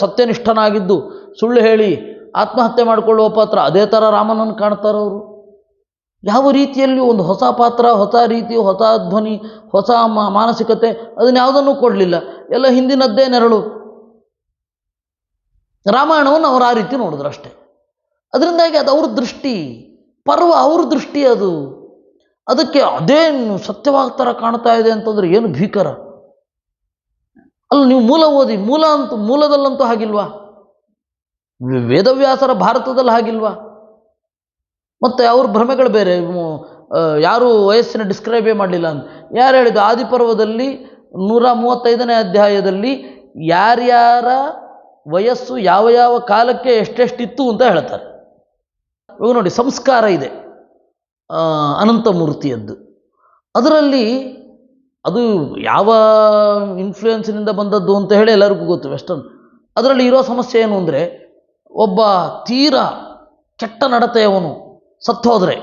ಸತ್ಯನಿಷ್ಠನಾಗಿದ್ದು ಸುಳ್ಳು ಹೇಳಿ ಆತ್ಮಹತ್ಯೆ ಮಾಡಿಕೊಳ್ಳುವ ಪಾತ್ರ, ಅದೇ ಥರ ರಾಮನನ್ನು ಕಾಣ್ತಾರವರು. ಯಾವ ರೀತಿಯಲ್ಲಿ ಒಂದು ಹೊಸ ಪಾತ್ರ, ಹೊಸ ರೀತಿ, ಹೊಸ ಧ್ವನಿ, ಹೊಸ ಮಾನಸಿಕತೆ, ಅದನ್ನ ಯಾವುದನ್ನೂ ಕೊಡಲಿಲ್ಲ. ಎಲ್ಲ ಹಿಂದಿನದ್ದೇ ನೆರಳು. ರಾಮಾಯಣವನ್ನು ಅವರು ಆ ರೀತಿ ನೋಡಿದ್ರು ಅಷ್ಟೆ. ಅದರಿಂದಾಗಿ ಅದು ಅವ್ರ ದೃಷ್ಟಿ, ಪರ್ವ ಅವ್ರ ದೃಷ್ಟಿ. ಅದಕ್ಕೆ ಅದೇನು ಸತ್ಯವಾದ ಥರ ಕಾಣ್ತಾ ಇದೆ ಅಂತಂದ್ರೆ ಏನು ಭೀಕರ ಅಲ್ಲ. ನೀವು ಮೂಲ ಓದಿ, ಮೂಲದಲ್ಲಂತೂ ಹಾಗಿಲ್ವಾ? ವೇದವ್ಯಾಸರ ಭಾರತದಲ್ಲಿ ಹಾಗಿಲ್ವಾ? ಮತ್ತು ಅವ್ರ ಭ್ರಮೆಗಳು ಬೇರೆ. ಯಾರು ವಯಸ್ಸಿನ ಡಿಸ್ಕ್ರೈಬೇ ಮಾಡಲಿಲ್ಲ ಅಂತ ಯಾರು ಹೇಳಿದ್ದು? ಆದಿಪರ್ವದಲ್ಲಿ 135ನೇ ಅಧ್ಯಾಯದಲ್ಲಿ ಯಾರ್ಯಾರ ವಯಸ್ಸು ಯಾವ ಯಾವ ಕಾಲಕ್ಕೆ ಎಷ್ಟೆಷ್ಟಿತ್ತು ಅಂತ ಹೇಳ್ತಾರೆ. ಇವಾಗ ನೋಡಿ, ಸಂಸ್ಕಾರ ಇದೆ ಅನಂತಮೂರ್ತಿಯದ್ದು. ಅದರಲ್ಲಿ ಅದು ಯಾವ ಇನ್ಫ್ಲೂಯೆನ್ಸಿನಿಂದ ಬಂದದ್ದು ಅಂತ ಹೇಳಿ ಎಲ್ಲರಿಗೂ ಗೊತ್ತು, ವೆಸ್ಟರ್ನ್. ಅದರಲ್ಲಿ ಇರೋ ಸಮಸ್ಯೆ ಏನು ಅಂದರೆ, ಒಬ್ಬ ತೀರಾ ಕೆಟ್ಟ ನಡತೆಯವನು ಸತ್ತು ಹೋದರೆ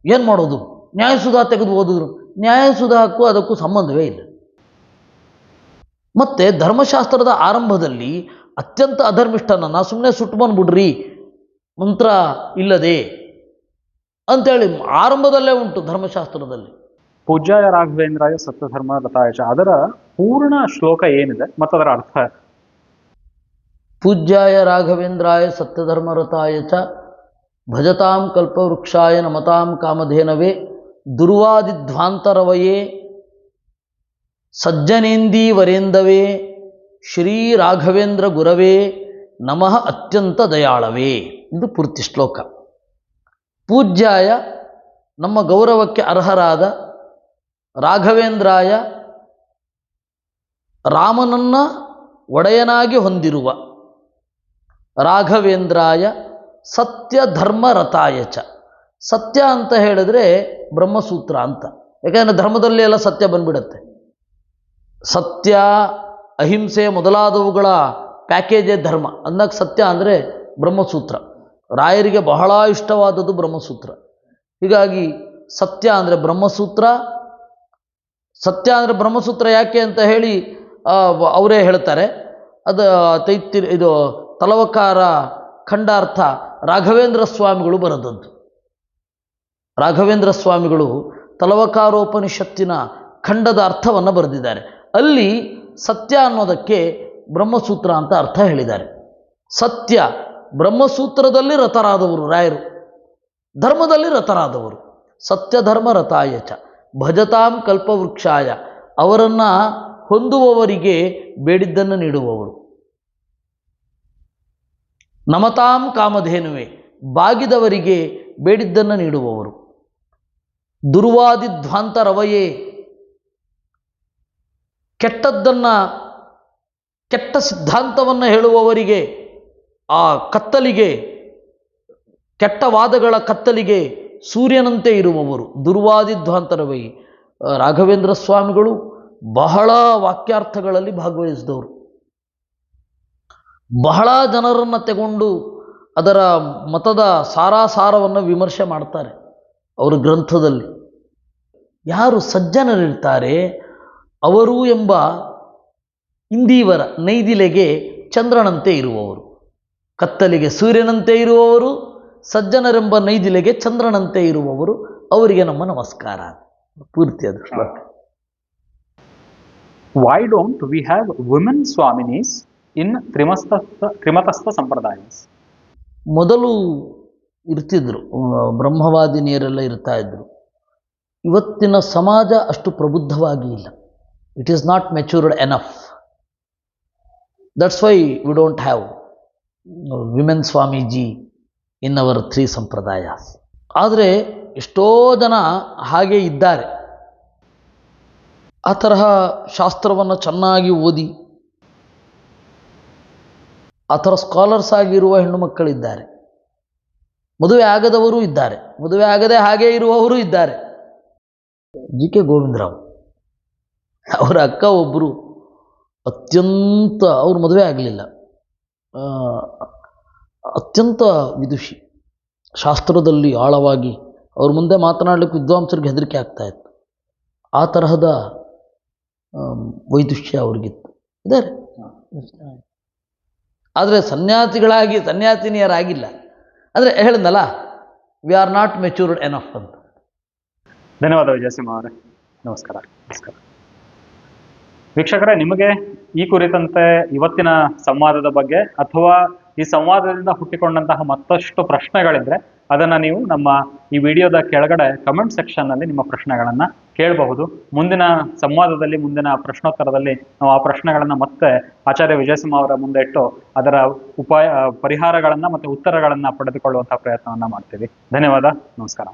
ಏನು ಮಾಡೋದು? ನ್ಯಾಯಸುಧಾ ತೆಗೆದು ಓದಿದ್ರು. ನ್ಯಾಯಸುಧಾಕ್ಕೂ ಅದಕ್ಕೂ ಸಂಬಂಧವೇ ಇಲ್ಲ. ಮತ್ತು ಧರ್ಮಶಾಸ್ತ್ರದ ಆರಂಭದಲ್ಲಿ ಅತ್ಯಂತ ಅಧರ್ಮಿಷ್ಠನನ್ನು ಸುಮ್ಮನೆ ಸುಟ್ಟು ಬಂದ್ಬಿಡ್ರಿ ಮಂತ್ರ ಇಲ್ಲದೆ ಅಂತೇಳಿ ಆರಂಭದಲ್ಲೇ ಉಂಟು ಧರ್ಮಶಾಸ್ತ್ರದಲ್ಲಿ. ಪೂಜ್ಯಾಯ ರಾಘವೇಂದ್ರಾಯ ಸತ್ಯಧರ್ಮ ರಥಾಯಚ, ಅದರ ಪೂರ್ಣ ಶ್ಲೋಕ ಏನಿದೆ ಮತ್ತು ಅದರ ಅರ್ಥ? ಪೂಜ್ಯಾಯ ರಾಘವೇಂದ್ರಾಯ ಸತ್ಯಧರ್ಮ ರಥಾಯಚ ಭಜತಾಂ ಕಲ್ಪವೃಕ್ಷಾಯ ನಮತಾಂ ಕಾಮಧೇನವೇ ದುರ್ವಾದಿಧ್ವಾಂತರವಯೇ ಸಜ್ಜನೇಂದೀ ವರೇಂದವೇ ಶ್ರೀ ರಾಘವೇಂದ್ರ ಗುರವೇ ನಮಃ ಅತ್ಯಂತ ದಯಾಳವೇ. ಇದು ಪೂರ್ತಿ ಶ್ಲೋಕ. ಪೂಜ್ಯಾಯ ನಮ್ಮ ಗೌರವಕ್ಕೆ ಅರ್ಹರಾದ ರಾಘವೇಂದ್ರಾಯ ರಾಮನನ್ನ ಒಡೆಯನಾಗಿ ಹೊಂದಿರುವ ರಾಘವೇಂದ್ರಾಯ ಸತ್ಯ ಧರ್ಮ ರಥಾಯ ಚ. ಸತ್ಯ ಅಂತ ಹೇಳಿದ್ರೆ ಬ್ರಹ್ಮಸೂತ್ರ ಅಂತ, ಯಾಕಂದರೆ ಧರ್ಮದಲ್ಲಿ ಎಲ್ಲ ಸತ್ಯ ಬಂದ್ಬಿಡುತ್ತೆ. ಸತ್ಯ ಅಹಿಂಸೆ ಮೊದಲಾದವುಗಳ ಪ್ಯಾಕೇಜೇ ಧರ್ಮ ಅಂದಾಗ ಸತ್ಯ ಅಂದರೆ ಬ್ರಹ್ಮಸೂತ್ರ. ರಾಯರಿಗೆ ಬಹಳ ಇಷ್ಟವಾದದ್ದು ಬ್ರಹ್ಮಸೂತ್ರ. ಹೀಗಾಗಿ ಸತ್ಯ ಅಂದರೆ ಬ್ರಹ್ಮಸೂತ್ರ. ಸತ್ಯ ಅಂದರೆ ಬ್ರಹ್ಮಸೂತ್ರ ಯಾಕೆ ಅಂತ ಹೇಳಿ ಅವರೇ ಹೇಳ್ತಾರೆ. ಅದು ಇದು ತಲವಕಾರ ಖಂಡಾರ್ಥ ರಾಘವೇಂದ್ರ ಸ್ವಾಮಿಗಳು ಬರೆದದ್ದು. ರಾಘವೇಂದ್ರ ಸ್ವಾಮಿಗಳು ತಲವಕಾರೋಪನಿಷತ್ತಿನ ಖಂಡದ ಅರ್ಥವನ್ನು ಬರೆದಿದ್ದಾರೆ. ಅಲ್ಲಿ ಸತ್ಯ ಅನ್ನೋದಕ್ಕೆ ಬ್ರಹ್ಮಸೂತ್ರ ಅಂತ ಅರ್ಥ ಹೇಳಿದ್ದಾರೆ. ಸತ್ಯ ಬ್ರಹ್ಮಸೂತ್ರದಲ್ಲಿ ರಥರಾದವರು ರಾಯರು, ಧರ್ಮದಲ್ಲಿ ರಥರಾದವರು. ಸತ್ಯ ಧರ್ಮ ರಥಾಯಚ ಭಜತಾಂ ಕಲ್ಪವೃಕ್ಷಾಯ. ಅವರನ್ನು ಹೊಂದುವವರಿಗೆ ಬೇಡಿದ್ದನ್ನು ನೀಡುವವರು. ನಮತಾಂ ಕಾಮಧೇನುವೆ, ಬಾಗಿದವರಿಗೆ ಬೇಡಿದ್ದನ್ನು ನೀಡುವವರು. ದುರ್ವಾದಿಧ್ವಾಂತರವಯೇ, ಕೆಟ್ಟದ್ದನ್ನು ಕೆಟ್ಟ ಸಿದ್ಧಾಂತವನ್ನು ಹೇಳುವವರಿಗೆ, ಆ ಕತ್ತಲಿಗೆ, ಕೆಟ್ಟ ವಾದಗಳ ಕತ್ತಲಿಗೆ ಸೂರ್ಯನಂತೆ ಇರುವವರು. ದುರ್ವಾದಿಧ್ವಾಂತರವಯೇ. ರಾಘವೇಂದ್ರ ಸ್ವಾಮಿಗಳು ಬಹಳ ವಾಕ್ಯಾರ್ಥಗಳಲ್ಲಿ ಭಾಗವಹಿಸಿದವರು. ಬಹಳ ಜನರನ್ನು ತಗೊಂಡು ಅದರ ಮತದ ಸಾರಾಸಾರವನ್ನು ವಿಮರ್ಶೆ ಮಾಡ್ತಾರೆ ಅವರ ಗ್ರಂಥದಲ್ಲಿ. ಯಾರು ಸಜ್ಜನರಿರ್ತಾರೆ ಅವರು ಎಂಬ ಇಂದೀವರ ನೈದಿಲೆಗೆ ಚಂದ್ರನಂತೆ ಇರುವವರು, ಕತ್ತಲಿಗೆ ಸೂರ್ಯನಂತೆ ಇರುವವರು, ಸಜ್ಜನರೆಂಬ ನೈದಿಲೆಗೆ ಚಂದ್ರನಂತೆ ಇರುವವರು, ಅವರಿಗೆ ನಮ್ಮ ನಮಸ್ಕಾರ. ಪೂರ್ತಿ ಅದು ಶ್ಲೋಕ. Why don't we have women swaminis in ತ್ರಿಮತಸ್ಥ ಸಂಪ್ರದಾಯಸ್? ಮೊದಲು ಇರ್ತಿದ್ರು, ಬ್ರಹ್ಮವಾದಿನಿಯರೆಲ್ಲ ಇರ್ತಾ ಇದ್ರು. ಇವತ್ತಿನ ಸಮಾಜ ಅಷ್ಟು ಪ್ರಬುದ್ಧವಾಗಿ ಇಲ್ಲ. It is not matured enough. That's why we don't have women Swamiji in our 3 ಸಂಪ್ರದಾಯಸ್. ಆದರೆ ಎಷ್ಟೋ ಜನ ಹಾಗೆ ಇದ್ದಾರೆ. ಆ ತರಹ ಶಾಸ್ತ್ರವನ್ನು ಚೆನ್ನಾಗಿ ಓದಿ ಆ ಥರ ಸ್ಕಾಲರ್ಸ್ ಆಗಿರುವ ಹೆಣ್ಣು ಮಕ್ಕಳಿದ್ದಾರೆ. ಮದುವೆ ಆಗದವರೂ ಇದ್ದಾರೆ, ಮದುವೆ ಆಗದೆ ಹಾಗೇ ಇರುವವರು ಇದ್ದಾರೆ. ಜಿ ಕೆ ಗೋವಿಂದರಾವ್ ಅವರ ಅಕ್ಕ ಒಬ್ಬರು ಅತ್ಯಂತ, ಅವರು ಮದುವೆ ಆಗಲಿಲ್ಲ, ಅತ್ಯಂತ ವಿದುಷಿ, ಶಾಸ್ತ್ರದಲ್ಲಿ ಆಳವಾಗಿ, ಅವ್ರ ಮುಂದೆ ಮಾತನಾಡಲಿಕ್ಕೆ ವಿದ್ವಾಂಸರಿಗೆ ಹೆದರಿಕೆ ಆಗ್ತಾಯಿತ್ತು. ಆ ತರಹದ ವೈದುಷ್ಯ ಅವ್ರಿಗಿತ್ತು. ಇದ್ದಾರೆ. ಆದರೆ ಸನ್ಯಾಸಿನಿಯರಾಗಿಲ್ಲ. ಅಂದರೆ ಹೇಳಿದ್ನಲ್ಲ, we are not matured enough ಅಂತ. ಧನ್ಯವಾದ ವಿಜಯಸಿಂಹ ಅವರೇ. ನಮಸ್ಕಾರ. ವೀಕ್ಷಕರೇ, ನಿಮಗೆ ಈ ಕುರಿತಂತೆ ಇವತ್ತಿನ ಸಂವಾದದ ಬಗ್ಗೆ ಅಥವಾ ಈ ಸಂವಾದದಿಂದ ಹುಟ್ಟಿಕೊಂಡಂತಹ ಮತ್ತಷ್ಟು ಪ್ರಶ್ನೆಗಳಿದ್ರೆ ಅದನ್ನ ನೀವು ನಮ್ಮ ಈ ವಿಡಿಯೋದ ಕೆಳಗಡೆ ಕಮೆಂಟ್ ಸೆಕ್ಷನ್ ನಲ್ಲಿ ನಿಮ್ಮ ಪ್ರಶ್ನೆಗಳನ್ನ ಕೇಳಬಹುದು. ಮುಂದಿನ ಸಂವಾದದಲ್ಲಿ, ಮುಂದಿನ ಪ್ರಶ್ನೋತ್ತರದಲ್ಲಿ ನಾವು ಆ ಪ್ರಶ್ನೆಗಳನ್ನ ಮತ್ತೆ ಆಚಾರ್ಯ ವಿಜಯಸಿಂಹ ಅವರ ಮುಂದೆ ಇಟ್ಟು ಅದರ ಪರಿಹಾರಗಳನ್ನ ಮತ್ತೆ ಉತ್ತರಗಳನ್ನ ಪಡೆದುಕೊಳ್ಳುವಂತಹ ಪ್ರಯತ್ನವನ್ನ ಮಾಡ್ತೀವಿ. ಧನ್ಯವಾದ. ನಮಸ್ಕಾರ.